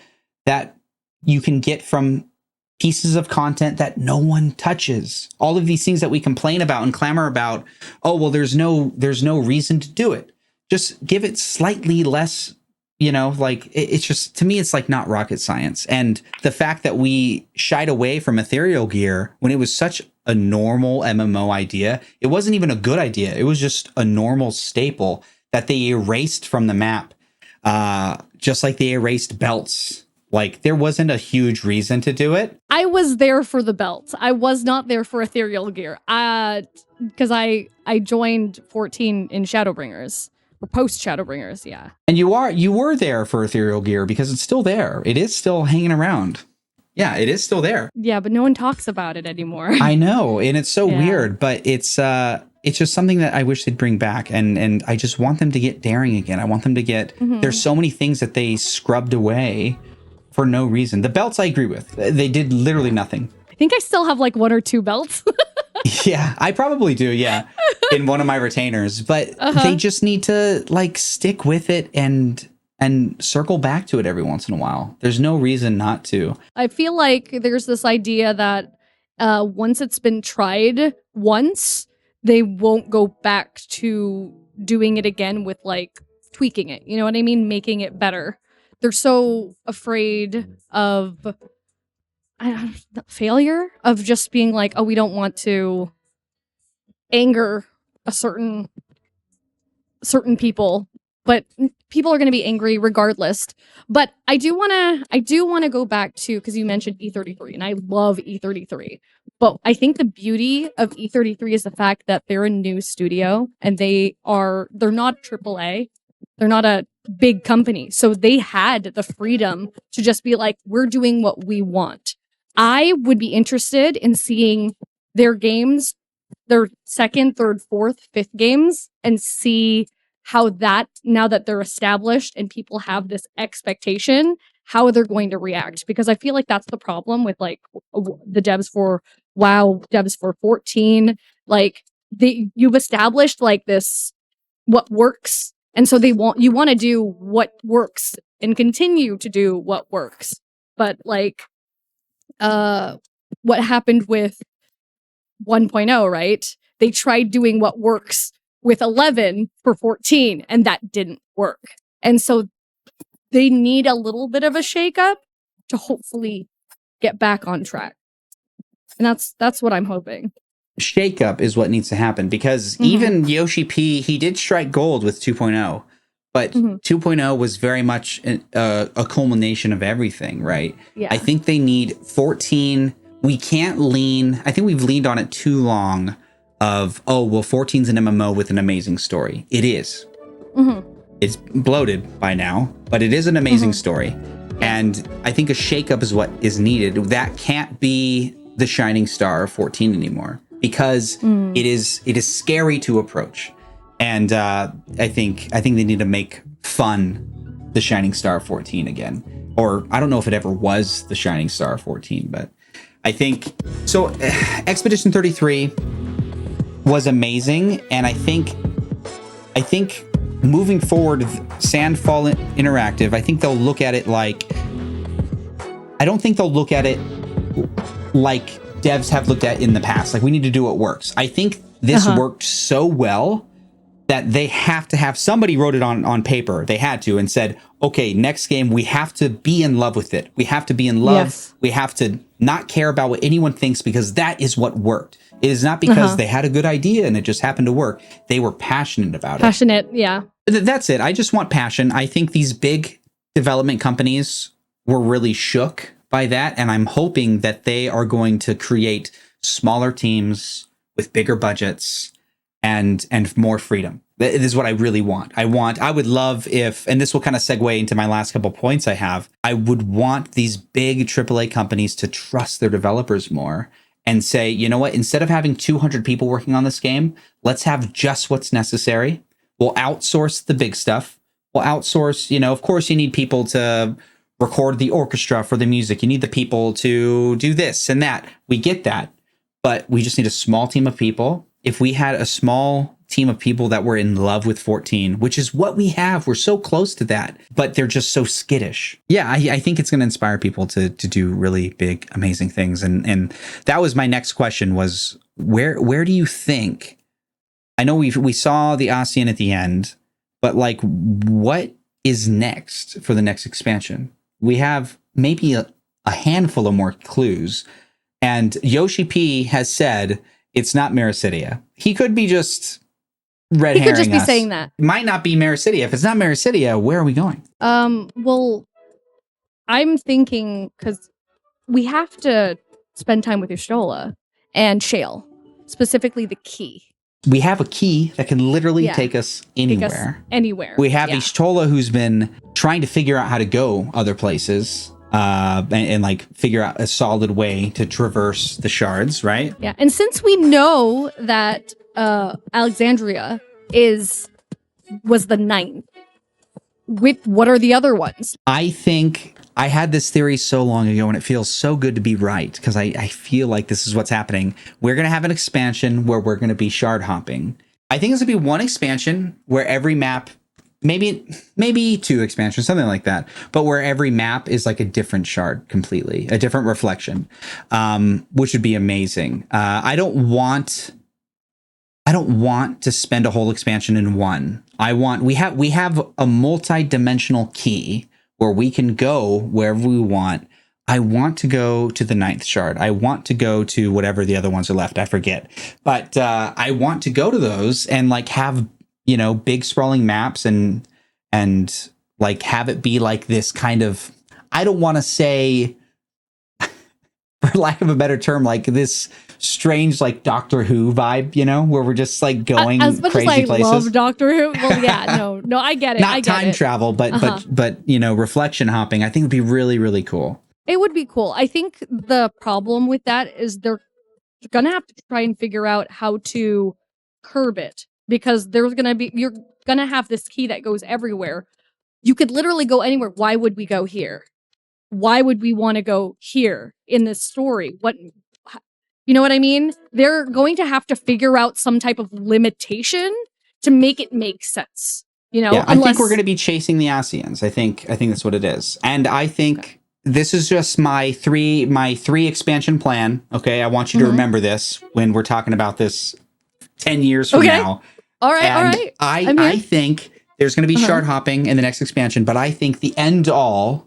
Speaker 1: that you can get from pieces of content that no one touches. All of these things that we complain about and clamor about, oh, well, there's no reason to do it. Just give it slightly less, it's just, to me, it's like not rocket science. And the fact that we shied away from ethereal gear when it was such a normal MMO idea, it wasn't even a good idea. It was just a normal staple that they erased from the map, just like they erased belts. Like, there wasn't a huge reason to do it.
Speaker 2: I was there for the belts. I was not there for ethereal gear. Because I joined 14 in Shadowbringers. Or post Shadowbringers, yeah.
Speaker 1: And you were there for ethereal gear because it's still there. It is still hanging around. Yeah, it is still there.
Speaker 2: Yeah, but no one talks about it anymore.
Speaker 1: I know, and it's so weird, but it's just something that I wish they'd bring back, and I just want them to get daring again. I want them to get, there's so many things that they scrubbed away for no reason. The belts I agree with. They did literally nothing.
Speaker 2: I think I still have like 1 or 2 belts.
Speaker 1: Yeah, I probably do, yeah, in one of my retainers. But they just need to like stick with it and circle back to it every once in a while. There's no reason not to.
Speaker 2: I feel like there's this idea that once it's been tried once, they won't go back to doing it again with like tweaking it. You know what I mean? Making it better. They're so afraid of failure, of just being like, oh, we don't want to anger a certain people, but people are going to be angry regardless. But I do want to go back to, because you mentioned E33, and I love E33. But I think the beauty of E33 is the fact that they're a new studio, and they're not AAA. They're not a big company. So they had the freedom to just be like, we're doing what we want. I would be interested in seeing their games, their second, third, fourth, fifth games, and see how that, now that they're established and people have this expectation, how they're going to react. Because I feel like that's the problem with like the devs for WoW, devs for 14. Like you've established like this, what works. And so you want to do what works and continue to do what works. But like, what happened with 1.0, right? They tried doing what works with 11 for 14, and that didn't work. And so they need a little bit of a shakeup to hopefully get back on track. And that's what I'm hoping.
Speaker 1: Shakeup is what needs to happen, because even Yoshi P, he did strike gold with 2.0, but 2.0 was very much a culmination of everything, right?
Speaker 2: Yeah.
Speaker 1: I think they need 14. We can't lean, I think we've leaned on it too long of, oh, well, 14's an MMO with an amazing story. It is. It's bloated by now, but it is an amazing story. And I think a shakeup is what is needed. That can't be the shining star of 14 anymore, because it is scary to approach. And I think they need to make fun the Shining Star 14 again. Or I don't know if it ever was the Shining Star 14, but I think so. Expedition 33 was amazing, and I think moving forward, Sandfall Interactive, I think they'll look at it like, I don't think they'll look at it like devs have looked at in the past. Like, we need to do what works. I think this worked so well that they have to have somebody wrote it on paper. They had to and said, okay, next game, we have to be in love with it. We have to be in love. Yes. We have to not care about what anyone thinks, because that is what worked. It is not because they had a good idea and it just happened to work. They were passionate about it.
Speaker 2: Passionate, yeah.
Speaker 1: That's it. I just want passion. I think these big development companies were really shook by that. And I'm hoping that they are going to create smaller teams with bigger budgets and more freedom. This is what I really want. I would love if, and this will kind of segue into my last couple points I have, I would want these big AAA companies to trust their developers more and say, you know what, instead of having 200 people working on this game, let's have just what's necessary. We'll outsource the big stuff. We'll outsource, of course you need people to record the orchestra for the music. You need the people to do this and that. We get that. But we just need a small team of people. If we had a small team of people that were in love with 14, which is what we have, we're so close to that, but they're just so skittish. Yeah, I think it's going to inspire people to do really big, amazing things. And that was my next question was, where do you think, I know we saw the ASEAN at the end, but like, what is next for the next expansion? We have maybe a handful of more clues. And Yoshi P has said it's not Mericidia. He could be just red herring us. He could just be saying that. It might not be Mericidia. If it's not Mericidia, where are we going?
Speaker 2: Well, I'm thinking, because we have to spend time with Y'shtola and Shale, specifically the key.
Speaker 1: We have a key that can literally take us anywhere. We have Y'shtola, who's been trying to figure out how to go other places. And like figure out a solid way to traverse the shards, right?
Speaker 2: Yeah, and since we know that Alexandria was the 9th, what are the other ones?
Speaker 1: I think I had this theory so long ago, and it feels so good to be right, because I feel like this is what's happening. We're gonna have an expansion where we're gonna be shard hopping. I think it's gonna be one expansion where every map, maybe 2 expansions, something like that, but where every map is like a different shard completely, a different reflection, which would be amazing. I don't want to spend a whole expansion in one. We have a multi-dimensional key where we can go wherever we want. I want to go to the 9th shard. I want to go to whatever the other ones are left. I forget, but I want to go to those and like have, big sprawling maps and like have it be like this kind of, I don't want to say, for lack of a better term, like this strange like Doctor Who vibe, where we're just like going
Speaker 2: as much
Speaker 1: crazy
Speaker 2: as I
Speaker 1: places.
Speaker 2: Love Doctor Who. Well, yeah, no, I get it.
Speaker 1: Not time travel, but reflection hopping. I think would be really, really cool.
Speaker 2: It would be cool. I think the problem with that is they're gonna have to try and figure out how to curb it, because you're gonna have this key that goes everywhere. You could literally go anywhere. Why would we go here? Why would we want to go here in this story? You know what I mean? They're going to have to figure out some type of limitation to make it make sense.
Speaker 1: Yeah, I think we're going to be chasing the ASEANs. I think that's what it is. And I think this is just my three expansion plan. Okay, I want you to remember this when we're talking about this 10 years from now.
Speaker 2: All right.
Speaker 1: I think there's going to be shard hopping in the next expansion, but I think the end all,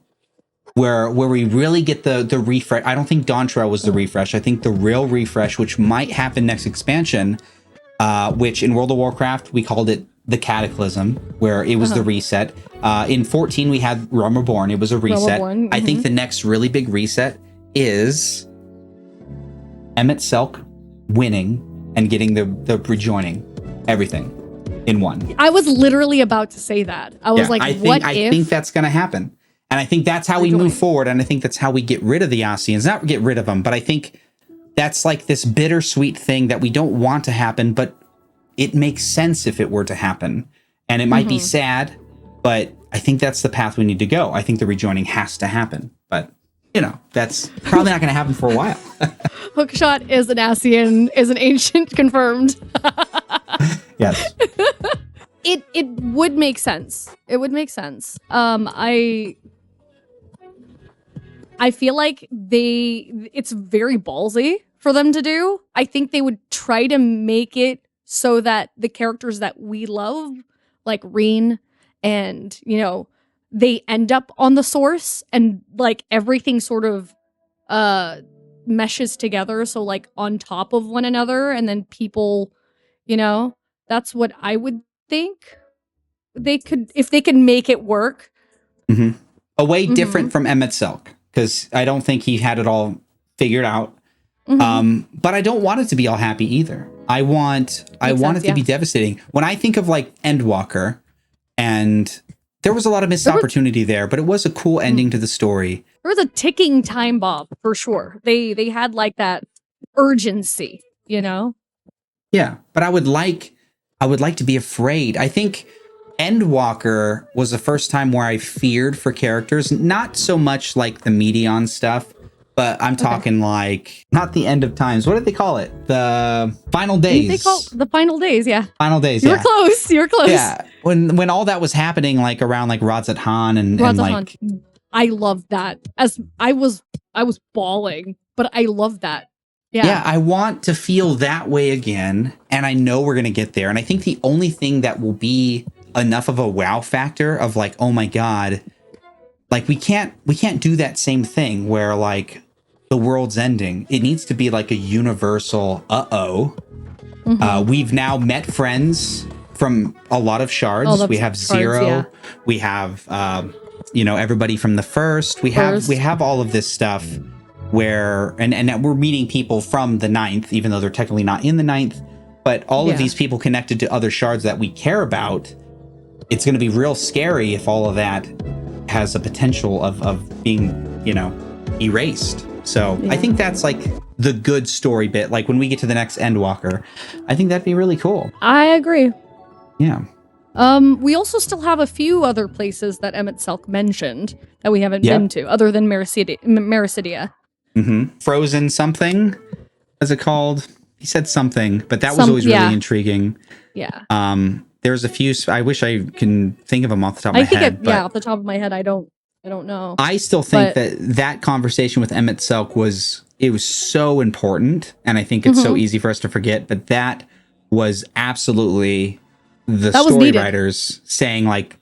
Speaker 1: where we really get the refresh. I don't think DAWNTRAIL was the refresh. I think the real refresh, which might happen next expansion, which in World of Warcraft we called it the Cataclysm, where it was the reset. In 14 we had Realm Reborn. It was a reset. I think the next really big reset is Emmett Selk winning and getting the rejoining everything in one.
Speaker 2: I was literally about to say that. I was like, I think
Speaker 1: that's going to happen. And I think that's how we move forward. And I think that's how we get rid of the ASEANs. Not get rid of them, but I think that's like this bittersweet thing that we don't want to happen, but it makes sense if it were to happen. And it might be sad, but I think that's the path we need to go. I think the rejoining has to happen. But, that's probably not going to happen for a while.
Speaker 2: Hookshot is an Asian, is an ancient confirmed.
Speaker 1: Yes.
Speaker 2: It would make sense. It would make sense. I feel like it's very ballsy for them to do. I think they would try to make it so that the characters that we love, like Reen and, they end up on the source and like everything sort of meshes together. So like on top of one another, and then people, that's what I would think they could, if they could make it work.
Speaker 1: Mm-hmm. A way different from Emmett Selk, because I don't think he had it all figured out. But I don't want it to be all happy either. I want it to be devastating. When I think of like Endwalker, and there was a lot of missed opportunity there, but it was a cool ending to the story.
Speaker 2: There was a ticking time bomb for sure. They had like that urgency,
Speaker 1: Yeah, but I would like to be afraid. I think Endwalker was the first time where I feared for characters, not so much like the Medion stuff, but I'm talking like not the end of times. What did they call it? The final days.
Speaker 2: They call the final days. Yeah.
Speaker 1: Final days.
Speaker 2: You're close. You're close.
Speaker 1: Yeah. When all that was happening, like around like Razat Han and like,
Speaker 2: I loved that. As I was bawling, but I loved that. Yeah.
Speaker 1: Yeah. I want to feel that way again. And I know we're going to get there. And I think the only thing that will be enough of a wow factor of like, oh my God, like we can't do that same thing where like the world's ending. It needs to be like a universal we've now met friends from a lot of shards. We have Zero. We have everybody from the first. We have all of this stuff where and we're meeting people from the ninth, even though they're technically not in the ninth. But all of these people connected to other shards that we care about. It's going to be real scary if all of that has a potential of being, erased. So I think that's like the good story bit. Like when we get to the next Endwalker, I think that'd be really cool.
Speaker 2: I agree.
Speaker 1: Yeah.
Speaker 2: We also still have a few other places that Emmett Selk mentioned that we haven't been to, other than Mericidia.
Speaker 1: Frozen something, is it called? He said something, but that was always really intriguing.
Speaker 2: Yeah.
Speaker 1: There's a few. I wish I can think of them off the top of my head.
Speaker 2: Off the top of my head, I don't know.
Speaker 1: I still think that conversation with Emmett Selk was so important, and I think it's so easy for us to forget. But that was absolutely the story writers saying like,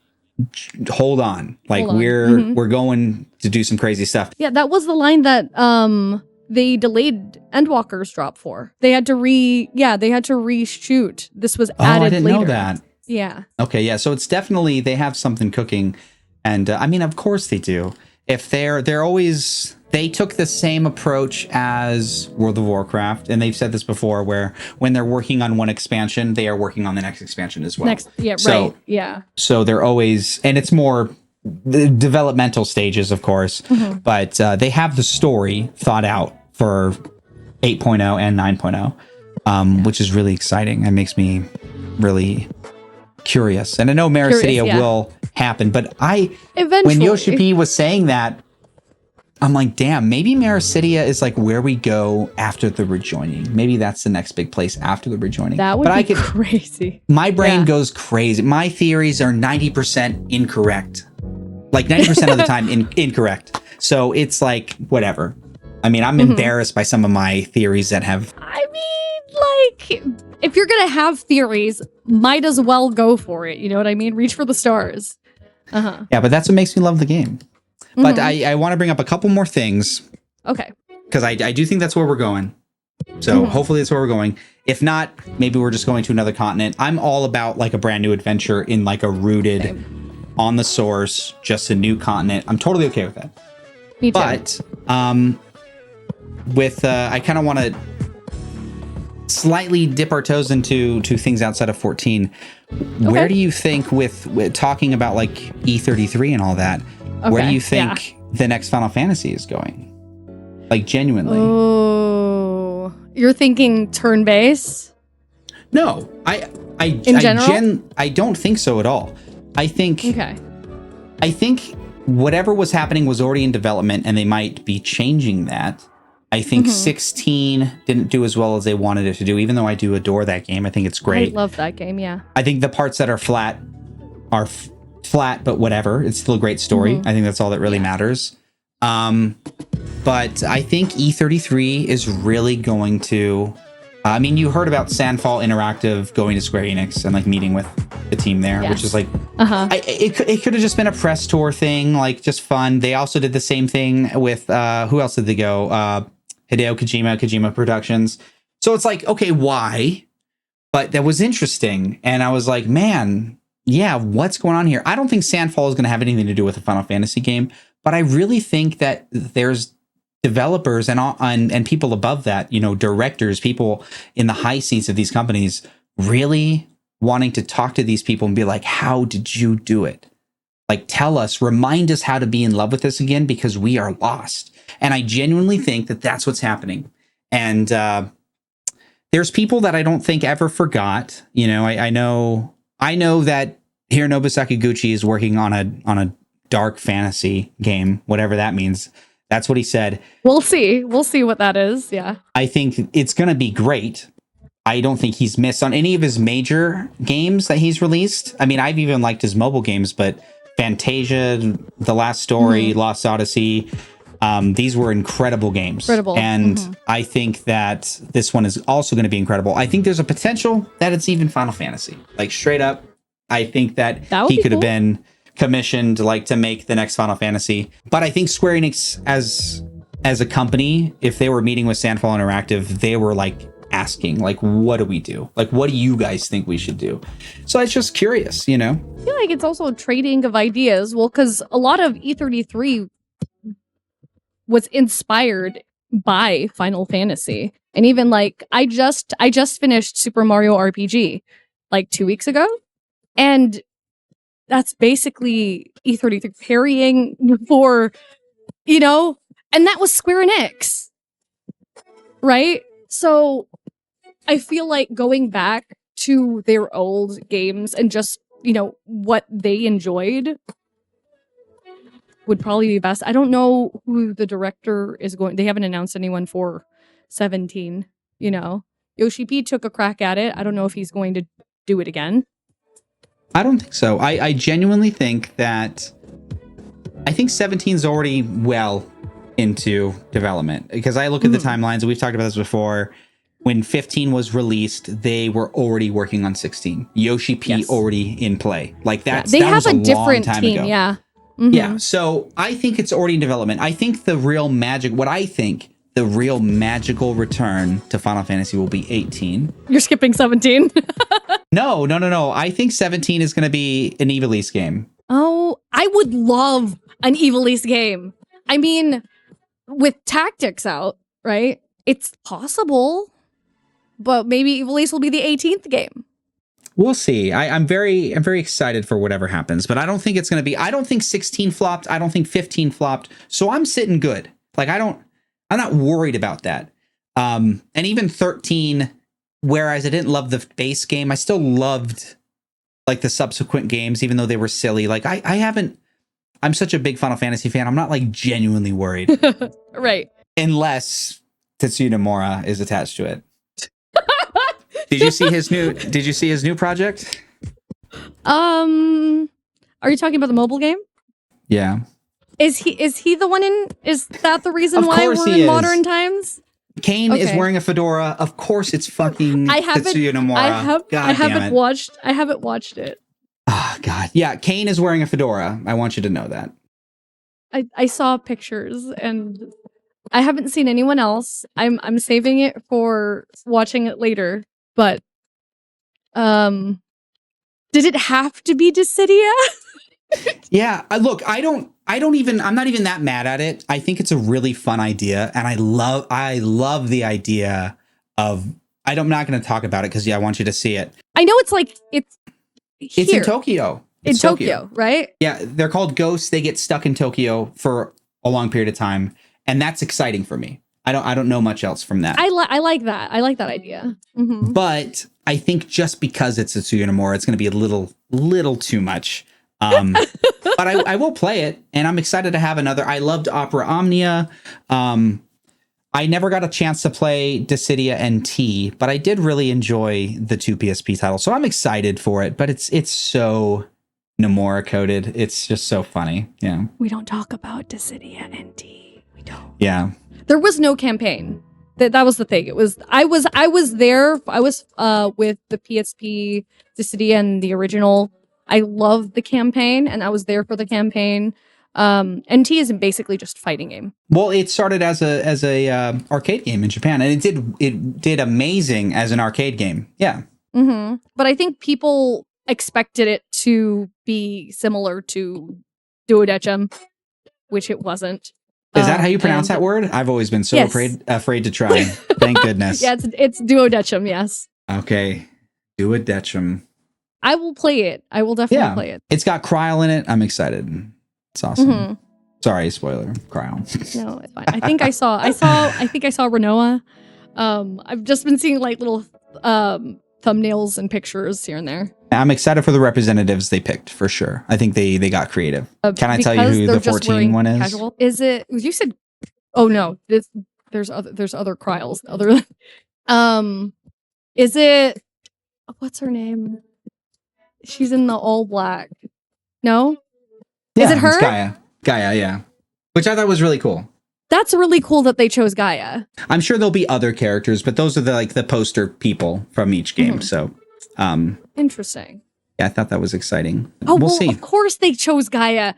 Speaker 1: hold on, like we're going to do some crazy stuff.
Speaker 2: Yeah, that was the line that they delayed Endwalker's drop for. They had to reshoot. This was added later.
Speaker 1: I didn't know that.
Speaker 2: Yeah.
Speaker 1: Okay, yeah. So it's definitely, they have something cooking. And I mean, of course they do. If they're always, they took the same approach as World of Warcraft. And they've said this before, where when they're working on one expansion, they are working on the next expansion as well.
Speaker 2: Right. Yeah.
Speaker 1: So they're always, and it's more the developmental stages, of course. But they have the story thought out for 8.0 and 9.0, which is really exciting. It makes me really curious. And I know Mericidia will happen, but when Yoshi P was saying that, I'm like, damn, maybe Mericidia is like where we go after the rejoining. Maybe that's the next big place after the rejoining.
Speaker 2: That would be crazy.
Speaker 1: My brain goes crazy. My theories are 90% incorrect. Like 90% of the time incorrect. So it's like, whatever. I mean, I'm embarrassed by some of my theories that have...
Speaker 2: I mean, like, if you're going to have theories, might as well go for it. You know what I mean? Reach for the stars.
Speaker 1: Yeah, but that's what makes me love the game. But I want to bring up a couple more things.
Speaker 2: Okay.
Speaker 1: Because I do think that's where we're going. So hopefully that's where we're going. If not, maybe we're just going to another continent. I'm all about like a brand new adventure in like a rooted on the source, just a new continent. I'm totally okay with that.
Speaker 2: Me too.
Speaker 1: But I kind of want to slightly dip our toes into things outside of 14. Where do you think with talking about like E33 and all that, where do you think the next Final Fantasy is going? Like genuinely.
Speaker 2: Oh, you're thinking turn-based?
Speaker 1: No,
Speaker 2: In general?
Speaker 1: I don't think so at all. I think whatever was happening was already in development, and they might be changing that. I think 16 didn't do as well as they wanted it to do, even though I do adore that game. I think it's great.
Speaker 2: I love that game, yeah.
Speaker 1: I think the parts that are flat are flat, but whatever. It's still a great story. I think that's all that really matters. But I think E33 is really going to... I mean, you heard about Sandfall Interactive going to Square Enix and like meeting with the team there, which is like... It could have just been a press tour thing, like just fun. They also did the same thing with... who else did they go? Hideo Kojima Productions. So it's like, okay, why? But that was interesting. And I was like, man, yeah, what's going on here? I don't think Sandfall is going to have anything to do with a Final Fantasy game, but I really think that there's developers and people above that, you know, directors, people in the high seats of these companies really wanting to talk to these people and be like, how did you do it? Like, tell us, remind us how to be in love with this again, because we are lost. And I genuinely think that that's what's happening. And there's people that I don't think ever forgot. You know, I know that Hironobu Sakaguchi is working on a dark fantasy game, whatever that means. That's what he said.
Speaker 2: We'll see what that is. Yeah. I
Speaker 1: think it's going to be great. I don't think he's missed on any of his major games that he's released. I mean, I've even liked his mobile games, but Fantasia, The Last Story, Lost Odyssey, these were incredible games. And I think that this one is also going to be incredible. I think there's a potential that it's even Final Fantasy. Like, straight up, I think that he could have been commissioned like to make the next Final Fantasy. But I think Square Enix as a company, if they were meeting with Sandfall Interactive, they were like asking, like, what do we do? Like, what do you guys think we should do? So it's just curious, you know?
Speaker 2: I feel like it's also a trading of ideas. Well, because a lot of E33 was inspired by Final Fantasy. And even like I just finished Super Mario RPG like 2 weeks ago. And that's basically E33 parrying for, you know, and that was Square Enix. Right? So I feel like going back to their old games and just, you know, what they enjoyed would probably be best. I don't know who the director is going. They haven't announced anyone for 17, you know. Yoshi P took a crack at it. I don't know if he's going to do it again.
Speaker 1: I don't think so. I genuinely think that... I think 17 is already well into development. Because I look at the timelines, and we've talked about this before. When 15 was released, they were already working on 16. Yoshi P already in play. Like, that's
Speaker 2: they
Speaker 1: that
Speaker 2: have
Speaker 1: was a
Speaker 2: different
Speaker 1: long time
Speaker 2: team,
Speaker 1: ago.
Speaker 2: yeah.
Speaker 1: Yeah, so I think it's already in development. I think the real magical return to Final Fantasy will be 18.
Speaker 2: You're skipping 17?
Speaker 1: No. I think 17 is going to be an Ivalice game.
Speaker 2: Oh, I would love an Ivalice game. I mean, with Tactics out, right? It's possible, but maybe Ivalice will be the 18th game.
Speaker 1: We'll see. I'm very excited for whatever happens, but I don't think it's going to be... I don't think 16 flopped. I don't think 15 flopped. So I'm sitting good. Like, I'm not worried about that. And even 13, whereas I didn't love the base game, I still loved like the subsequent games, even though they were silly. Like, I'm such a big Final Fantasy fan. I'm not like genuinely worried.
Speaker 2: Right.
Speaker 1: Unless Tetsuya Nomura is attached to it. Did you see his new project?
Speaker 2: Are you talking about the mobile game?
Speaker 1: Yeah.
Speaker 2: Is he the one is that the reason why we're in modern times?
Speaker 1: Kane is wearing a fedora. Of course it's fucking Tetsuya Nomura.
Speaker 2: I haven't watched it.
Speaker 1: Oh, God. Yeah, Kane is wearing a fedora. I want you to know that.
Speaker 2: I saw pictures and I haven't seen anyone else. I'm saving it for watching it later. But did it have to be Dissidia?
Speaker 1: Yeah, look, I'm not even that mad at it. I think it's a really fun idea, and I love the idea of... I'm not going to talk about it because I want you to see it.
Speaker 2: I know it's in
Speaker 1: Tokyo.
Speaker 2: It's in Tokyo, right?
Speaker 1: Yeah, they're called ghosts. They get stuck in Tokyo for a long period of time, and that's exciting for me. I don't know much else from that.
Speaker 2: I like that. I like that idea. Mm-hmm.
Speaker 1: But I think just because it's Tetsuya Nomura, it's going to be a little too much. But I will play it, and I'm excited to have another. I loved Opera Omnia. I never got a chance to play Dissidia NT, but I did really enjoy the 2 PSP titles, so I'm excited for it. But it's so Nomura coded. It's just so funny. Yeah.
Speaker 2: We don't talk about Dissidia NT. We don't.
Speaker 1: Yeah.
Speaker 2: There was no campaign. That was the thing. It was I was there. I was with the PSP Dissidia and the original. I loved the campaign, and I was there for the campaign. NT is basically just a fighting game.
Speaker 1: Well, it started as a arcade game in Japan, and it did amazing as an arcade game. Yeah.
Speaker 2: Mm-hmm. But I think people expected it to be similar to Duodecim, which it wasn't.
Speaker 1: Is that how you pronounce that word? I've always been so afraid to try. Thank goodness.
Speaker 2: Yeah, it's Duodecim. Yes.
Speaker 1: Okay, Duodecim.
Speaker 2: I will play it. I will definitely play it.
Speaker 1: It's got Cryle in it. I'm excited. It's awesome. Mm-hmm. Sorry, spoiler. Cryle.
Speaker 2: No, it's fine. I think I saw Renoa. I've just been seeing like little thumbnails and pictures here and there.
Speaker 1: I'm excited for the representatives they picked for sure. I think they got creative. Can I tell you who the 14 one is?
Speaker 2: Casual. Is it? You said. Oh no, there's other Cryles. Other. Is it? What's her name? She's in the all black. No.
Speaker 1: Yeah,
Speaker 2: is it her?
Speaker 1: It's Gaia, yeah. Which I thought was really cool.
Speaker 2: That's really cool that they chose Gaia.
Speaker 1: I'm sure there'll be other characters, but those are the poster people from each game. So,
Speaker 2: interesting.
Speaker 1: Yeah, I thought that was exciting.
Speaker 2: Oh,
Speaker 1: we'll see.
Speaker 2: Of course they chose Gaia.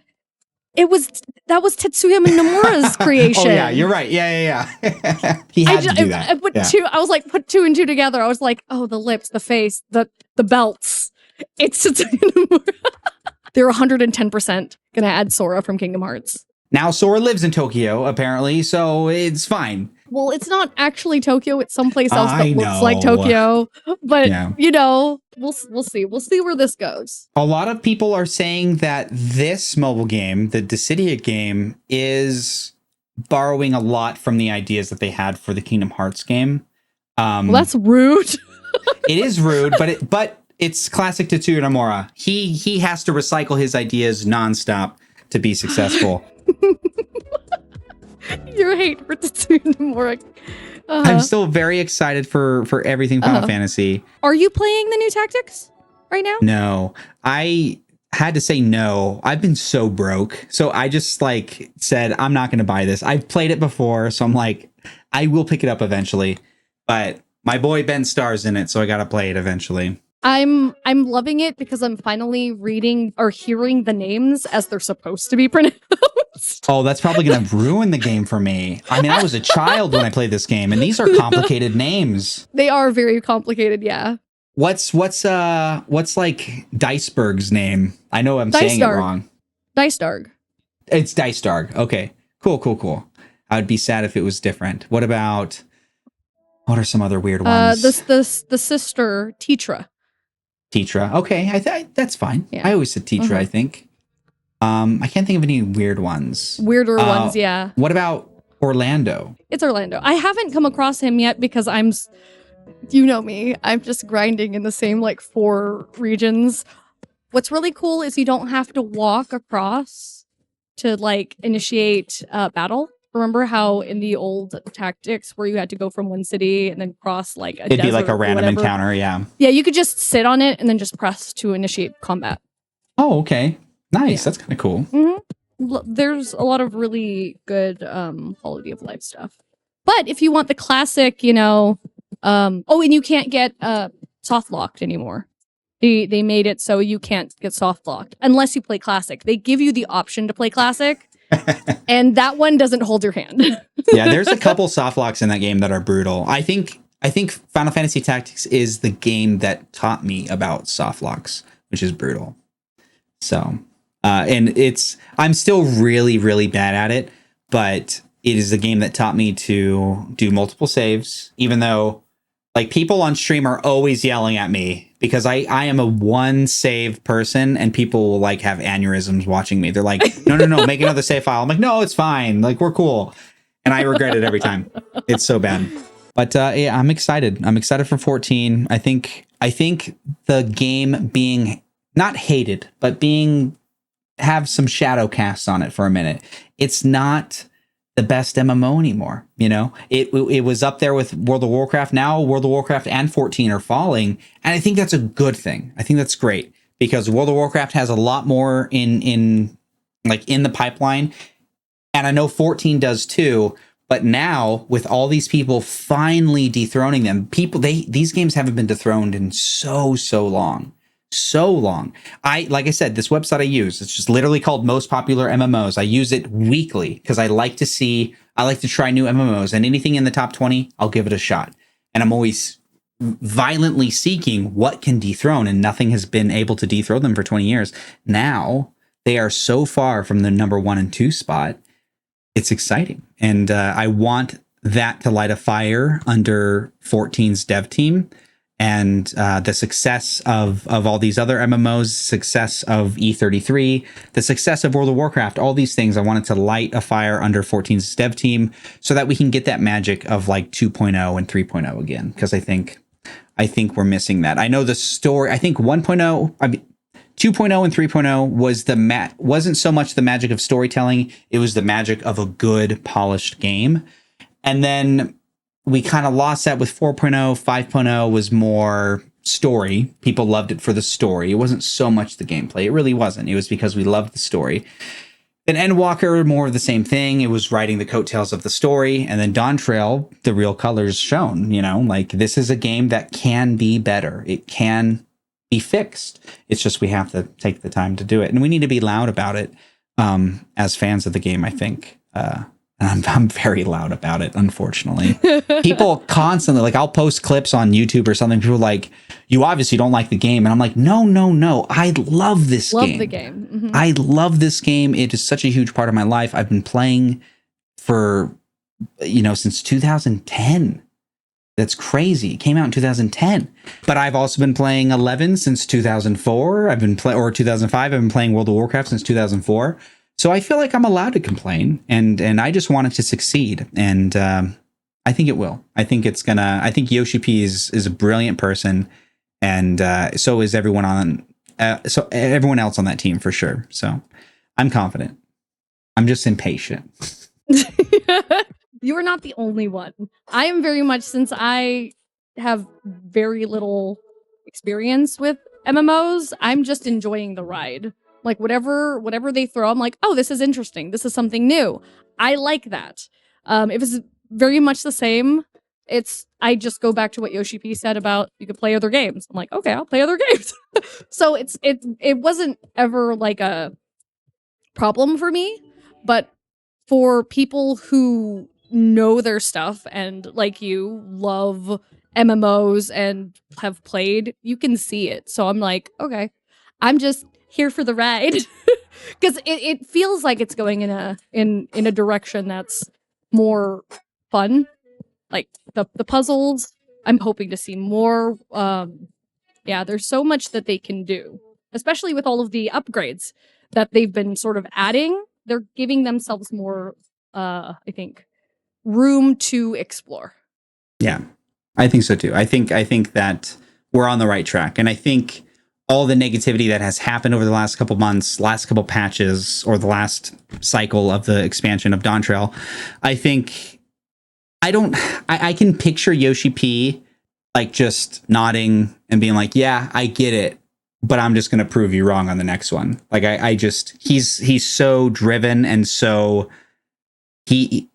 Speaker 2: That was Tetsuya Nomura's creation.
Speaker 1: Oh yeah, you're right. Yeah. He had to do that.
Speaker 2: I was like, put 2 and 2 together. I was like, oh, the lips, the face, the belts. It's Tetsuya Nomura. They're 110% gonna add Sora from Kingdom Hearts.
Speaker 1: Now Sora lives in Tokyo, apparently, so it's fine.
Speaker 2: Well, it's not actually Tokyo. It's someplace else that looks like Tokyo. But, we'll see. We'll see where this goes.
Speaker 1: A lot of people are saying that this mobile game, the Dissidia game, is borrowing a lot from the ideas that they had for the Kingdom Hearts game.
Speaker 2: Well, that's rude.
Speaker 1: It is rude, but it's classic Tetsuya Nomura. He has to recycle his ideas nonstop to be successful.
Speaker 2: Your hate for Tetsuya Nomura.
Speaker 1: I'm still very excited for everything Final Fantasy.
Speaker 2: Are you playing the new tactics right now?
Speaker 1: No, I had to say no. I've been so broke. So I just said, I'm not going to buy this. I've played it before. So I'm like, I will pick it up eventually. But my boy Ben Starr's in it. So I got to play it eventually.
Speaker 2: I'm loving it because I'm finally reading or hearing the names as they're supposed to be pronounced.
Speaker 1: Oh, that's probably going to ruin the game for me. I mean, I was a child when I played this game, and these are complicated names.
Speaker 2: They are very complicated, yeah.
Speaker 1: What's like Diceberg's name? I know I'm saying it wrong.
Speaker 2: Dicedarg.
Speaker 1: It's Dicedarg. Okay, cool. I would be sad if it was different. What are some other weird ones?
Speaker 2: The sister Tetra.
Speaker 1: Tetra. Okay, that's fine.
Speaker 2: Yeah.
Speaker 1: I always said Tetra, I think. I can't think of any weird ones.
Speaker 2: Weirder ones, yeah.
Speaker 1: What about Orlando?
Speaker 2: It's Orlando. I haven't come across him yet because you know me, I'm just grinding in the same 4 regions. What's really cool is you don't have to walk across to initiate battle. Remember how in the old tactics where you had to go from one city and then cross a
Speaker 1: It'd be like a random encounter, yeah.
Speaker 2: Yeah, you could just sit on it and then just press to initiate combat.
Speaker 1: Oh, okay. Nice. Yeah. That's kind of cool.
Speaker 2: Mm-hmm. There's a lot of really good quality of life stuff. But if you want the classic, and you can't get soft locked anymore. They made it so you can't get soft locked unless you play classic. They give you the option to play classic. And that one doesn't hold your hand.
Speaker 1: Yeah, there's a couple soft locks in that game that are brutal. I think Final Fantasy Tactics is the game that taught me about soft locks, which is brutal. So, and I'm still really, really bad at it, but it is the game that taught me to do multiple saves, even though people on stream are always yelling at me because I am a one save person and people will have aneurysms watching me. They're like, no, make another save file. I'm like, no, it's fine. We're cool. And I regret it every time. It's so bad. But yeah, I'm excited. I'm excited for 14. I think the game being not hated, but being have some shadow casts on it for a minute. It's not the best MMO anymore. You know, it was up there with World of Warcraft. Now World of Warcraft and 14 are falling, and I think that's a good thing. I think that's great because World of Warcraft has a lot more in the pipeline, and I know 14 does too. But now with all these people finally dethroning them, these games haven't been dethroned in so long. So long. Like I said, this website I use, it's just literally called Most Popular MMOs. I use it weekly because I like to try new MMOs, and anything in the top 20, I'll give it a shot. And I'm always violently seeking what can dethrone, and nothing has been able to dethrone them for 20 years. Now they are so far from the number 1 and 2 spot. It's exciting. And I want that to light a fire under 14's dev team. And the success of all these other MMOs, success of E33, the success of World of Warcraft, all these things, I wanted to light a fire under 14's dev team so that we can get that magic of like 2.0 and 3.0 again. Because I think we're missing that. I know the story, I think 1.0, 2.0 and 3.0 wasn't so much the magic of storytelling, it was the magic of a good, polished game. And then we kind of lost that with 4.0. 5.0 was more story. People loved it for the story. It wasn't so much the gameplay. It really wasn't. It was because we loved the story. Then Endwalker, more of the same thing. It was riding the coattails of the story. And then DAWNTRAIL, the real colors shown. You know, like this is a game that can be better. It can be fixed. It's just we have to take the time to do it. And we need to be loud about it as fans of the game, I think. I'm very loud about it, unfortunately. People constantly, like, I'll post clips on YouTube or something. People are like, you obviously don't like the game. And I'm like, no. I love this game. Love the game. Mm-hmm. I love this game. It is such a huge part of my life. I've been playing for, since 2010. That's crazy. It came out in 2010. But I've also been playing 11 since 2004. Or 2005. I've been playing World of Warcraft since 2004. So I feel like I'm allowed to complain, and I just want it to succeed, and I think it will. I think Yoshi P is a brilliant person, and so is everyone else on that team for sure. So I'm confident. I'm just impatient.
Speaker 2: You are not the only one. I am very much, since I have very little experience with MMOs, I'm just enjoying the ride. Like whatever they throw, I'm like, oh, this is interesting. This is something new. I like that. It was very much the same. I just go back to what Yoshi P said about you could play other games. I'm like, okay, I'll play other games. So it wasn't ever like a problem for me, but for people who know their stuff and like you love MMOs and have played, you can see it. So I'm like, okay, I'm just here for the ride because it feels like it's going in a direction that's more fun. Like the puzzles, I'm hoping to see more. There's so much that they can do, especially with all of the upgrades that they've been sort of adding. They're giving themselves more, I think, room to explore.
Speaker 1: Yeah, I think so too. I think that we're on the right track, and I think all the negativity that has happened over the last couple months, last couple patches, or the last cycle of the expansion of DAWNTRAIL, I think I can picture Yoshi P like just nodding and being like, yeah, I get it, but I'm just going to prove you wrong on the next one. Like he's so driven and so thinking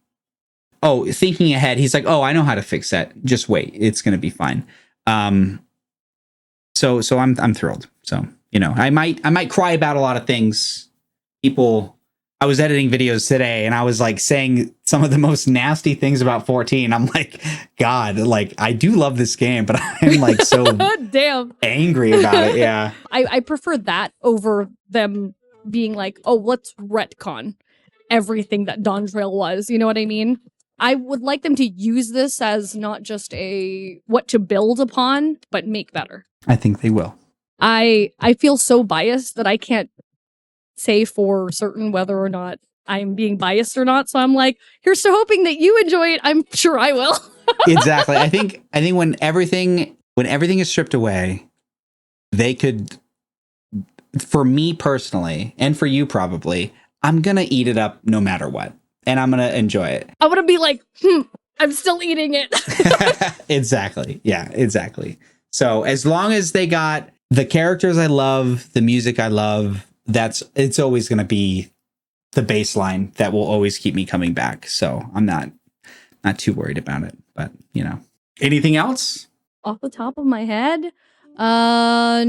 Speaker 1: ahead. He's like, oh, I know how to fix that. Just wait. It's going to be fine. So I'm thrilled. So, I might cry about a lot of things. I was editing videos today and I was like saying some of the most nasty things about 14. I'm like, God, like I do love this game, but I'm like so
Speaker 2: damn
Speaker 1: angry about it. Yeah.
Speaker 2: I prefer that over them being like, oh, let's retcon everything that DAWNTRAIL was. You know what I mean? I would like them to use this as not just what to build upon, but make better.
Speaker 1: I think they will.
Speaker 2: I feel so biased that I can't say for certain whether or not I'm being biased or not. So I'm like, here's to hoping that you enjoy it. I'm sure I will.
Speaker 1: Exactly. I think when everything is stripped away, they could, for me personally, and for you probably, I'm gonna eat it up no matter what. And I'm gonna enjoy it.
Speaker 2: I'm gonna be like, I'm still eating it.
Speaker 1: Exactly. Yeah, exactly. So as long as they got the characters I love, the music I love, it's always gonna be the baseline that will always keep me coming back. So I'm not too worried about it. But anything else?
Speaker 2: Off the top of my head, no.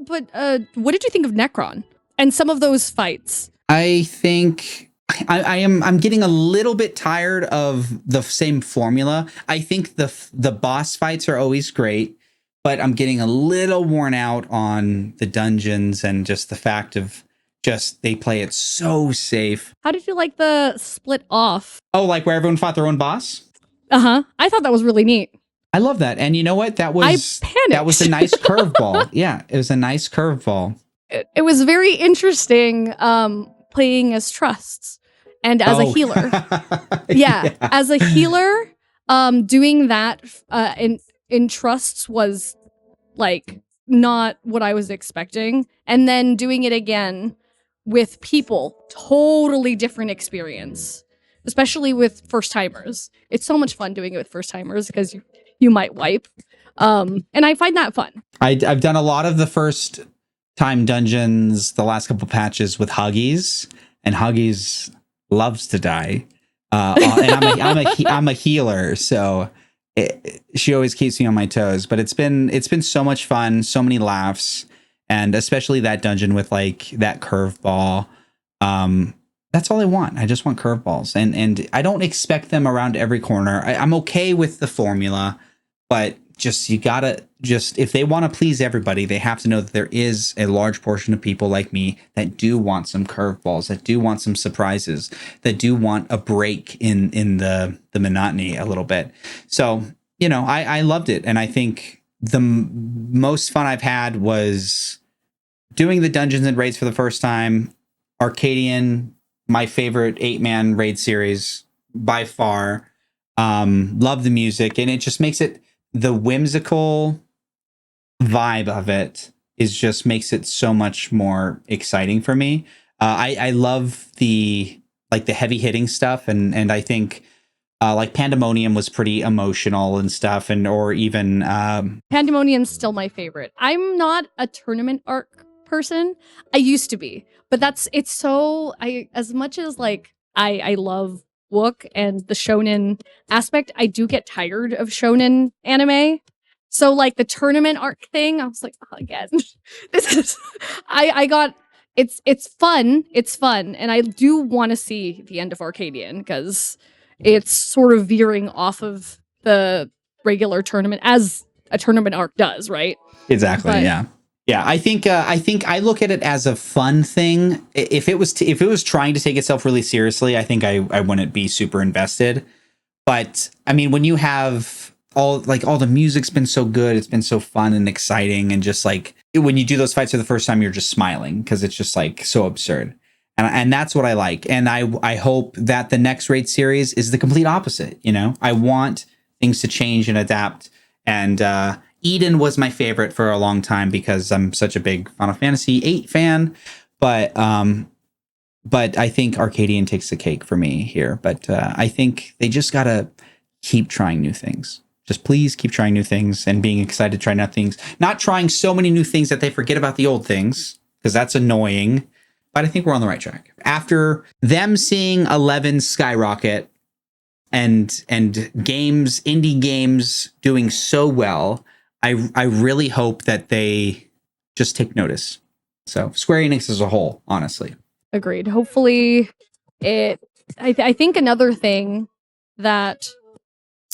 Speaker 2: But what did you think of Necron and some of those fights?
Speaker 1: I think I'm getting a little bit tired of the same formula. I think the boss fights are always great, but I'm getting a little worn out on the dungeons and just the fact of just they play it so safe.
Speaker 2: How did you like the split off?
Speaker 1: Oh, like where everyone fought their own boss?
Speaker 2: Uh-huh. I thought that was really neat.
Speaker 1: I love that. And you know what? That was
Speaker 2: I panicked.
Speaker 1: That was a nice curveball. Yeah, it was a nice curveball.
Speaker 2: It was very interesting playing as Trusts and as a healer. Yeah, as a healer, doing that in Trusts was like not what I was expecting. And then doing it again with people, totally different experience, especially with first timers. It's so much fun doing it with first timers because you might wipe. And I find that fun.
Speaker 1: I've done a lot of the first time dungeons the last couple patches with Huggies, and Huggies loves to die. And I'm a healer, so she always keeps me on my toes. But it's been so much fun, so many laughs, and especially that dungeon with like that curveball. That's all I want. I just want curveballs, and I don't expect them around every corner. I'm okay with the formula, but you gotta if they want to please everybody, they have to know that there is a large portion of people like me that do want some curveballs, that do want some surprises, that do want a break in the monotony a little bit. So I loved it, and I think the most fun I've had was doing the dungeons and raids for the first time. Arcadian, my favorite 8-man raid series by far. Love the music, and it just makes it, the whimsical vibe of it just makes it so much more exciting for me. I love the heavy hitting stuff, and I think like Pandemonium was pretty emotional and stuff, or even
Speaker 2: Pandemonium's still my favorite. I'm not a tournament arc person. I used to be, but it's so, as much as like I love Wook and the shonen aspect, I do get tired of shonen anime. So like the tournament arc thing, I was like, oh, again, this is, I got, it's fun, and I do want to see the end of Arcadian because it's sort of veering off of the regular tournament as a tournament arc does, right?
Speaker 1: Exactly. But, yeah. I think I look at it as a fun thing. If it was trying to take itself really seriously, I think I wouldn't be super invested. But I mean, when you have all the music's been so good, it's been so fun and exciting, and just like when you do those fights for the first time, you're just smiling because it's just like so absurd. And that's what I like. And I hope that the next raid series is the complete opposite. I want things to change and adapt. And Eden was my favorite for a long time because I'm such a big Final Fantasy VIII fan. But I think Arcadian takes the cake for me here. But I think they just gotta keep trying new things. Just please keep trying new things and being excited to try new things. Not trying so many new things that they forget about the old things, because that's annoying. But I think we're on the right track. After them seeing 11 skyrocket and indie games doing so well, I really hope that they just take notice. So Square Enix as a whole, honestly.
Speaker 2: Agreed. Hopefully I think another thing that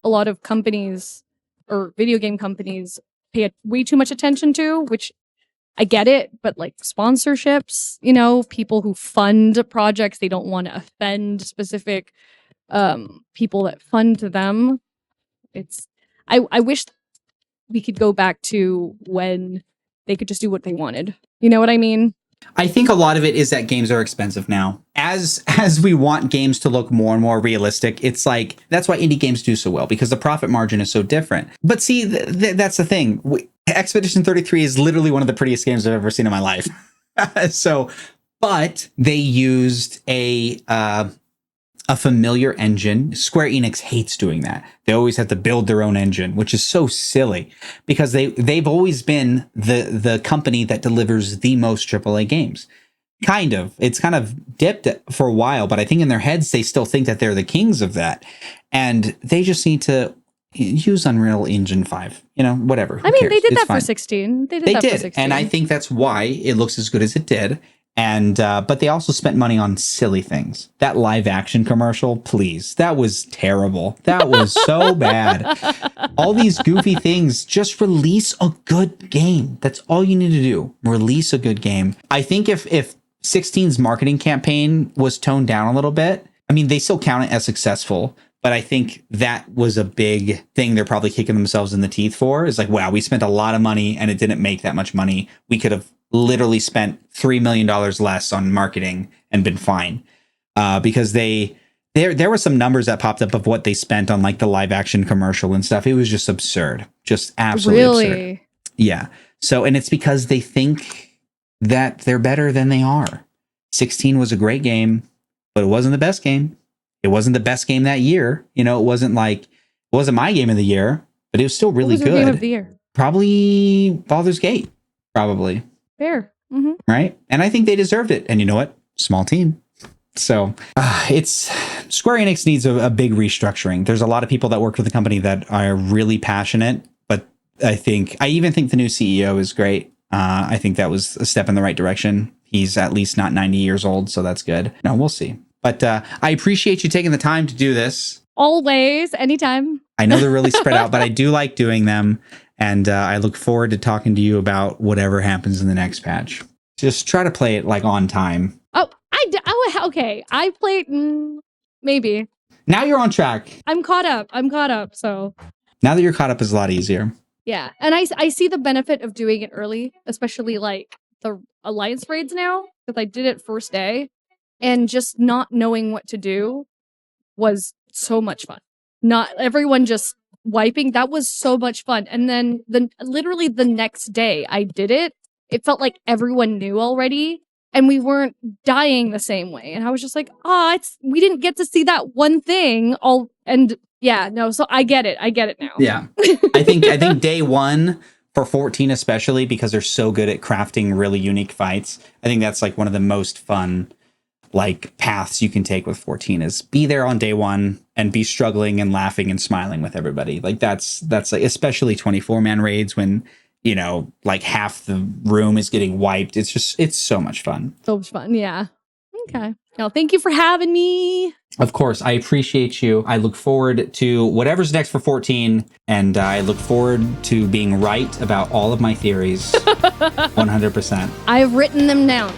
Speaker 2: a lot of companies or video game companies pay way too much attention to, which I get it, but like sponsorships, people who fund projects, they don't want to offend specific people that fund them. I wish we could go back to when they could just do what they wanted. You know what I mean?
Speaker 1: I think a lot of it is that games are expensive now. As we want games to look more and more realistic, it's like that's why indie games do so well, because the profit margin is so different. But see, that's the thing. Expedition 33 is literally one of the prettiest games I've ever seen in my life. But they used a familiar engine. Square Enix hates doing that. They always have to build their own engine, which is so silly because they've always been the company that delivers the most AAA games. Kind of. It's kind of dipped for a while, but I think in their heads they still think that they're the kings of that. And they just need to use Unreal Engine 5. You know, whatever.
Speaker 2: I mean, they did that for 16. They did that for 16.
Speaker 1: And I think that's why it looks as good as it did. And but they also spent money on silly things. That live action commercial, please. That was terrible. That was so bad. All these goofy things. Just release a good game. That's all you need to do. Release a good game. I think if 16's marketing campaign was toned down a little bit, I mean, they still count it as successful. But I think that was a big thing they're probably kicking themselves in the teeth for. Is like, wow, we spent a lot of money and it didn't make that much money. We could have literally spent $3 million less on marketing and been fine. Because there were some numbers that popped up of what they spent on like the live action commercial and stuff. It was just absurd. Just absolutely absurd. Yeah. So, and it's because they think that they're better than they are. 16 was a great game, but it wasn't the best game. It wasn't the best game that year. You know, it wasn't my game of the year, but it was still really good. Game of the year? Probably Baldur's Gate. Probably.
Speaker 2: Fair. Mm-hmm.
Speaker 1: Right. And I think they deserved it. And you know what? Small team. So it's Square Enix needs a big restructuring. There's a lot of people that work for the company that are really passionate, but I even think the new CEO is great. I think that was a step in the right direction. He's at least not 90 years old, so that's good. No, we'll see. But I appreciate you taking the time to do this.
Speaker 2: Always, anytime.
Speaker 1: I know they're really spread out, but I do like doing them. And I look forward to talking to you about whatever happens in the next patch. Just try to play it like on time.
Speaker 2: Okay. I played maybe.
Speaker 1: Now you're on track.
Speaker 2: I'm caught up. So
Speaker 1: now that you're caught up is a lot easier.
Speaker 2: Yeah. And I see the benefit of doing it early, especially like the Alliance raids now, because I did it first day. And just not knowing what to do was so much fun. Not everyone just wiping. That was so much fun. And then literally the next day I did it. It felt like everyone knew already and we weren't dying the same way. And I was just like, we didn't get to see that one thing. So I get it now.
Speaker 1: Yeah. I think day one for 14 especially, because they're so good at crafting really unique fights. I think that's like one of the most fun like paths you can take with 14 is be there on day one and be struggling and laughing and smiling with everybody. Like that's like, especially 24-man raids when, you know, like half the room is getting wiped. It's so much fun.
Speaker 2: So much fun. Yeah. Okay. Well, thank you for having me.
Speaker 1: Of course. I appreciate you. I look forward to whatever's next for 14. And I look forward to being right about all of my theories. 100%.
Speaker 2: I've written them down.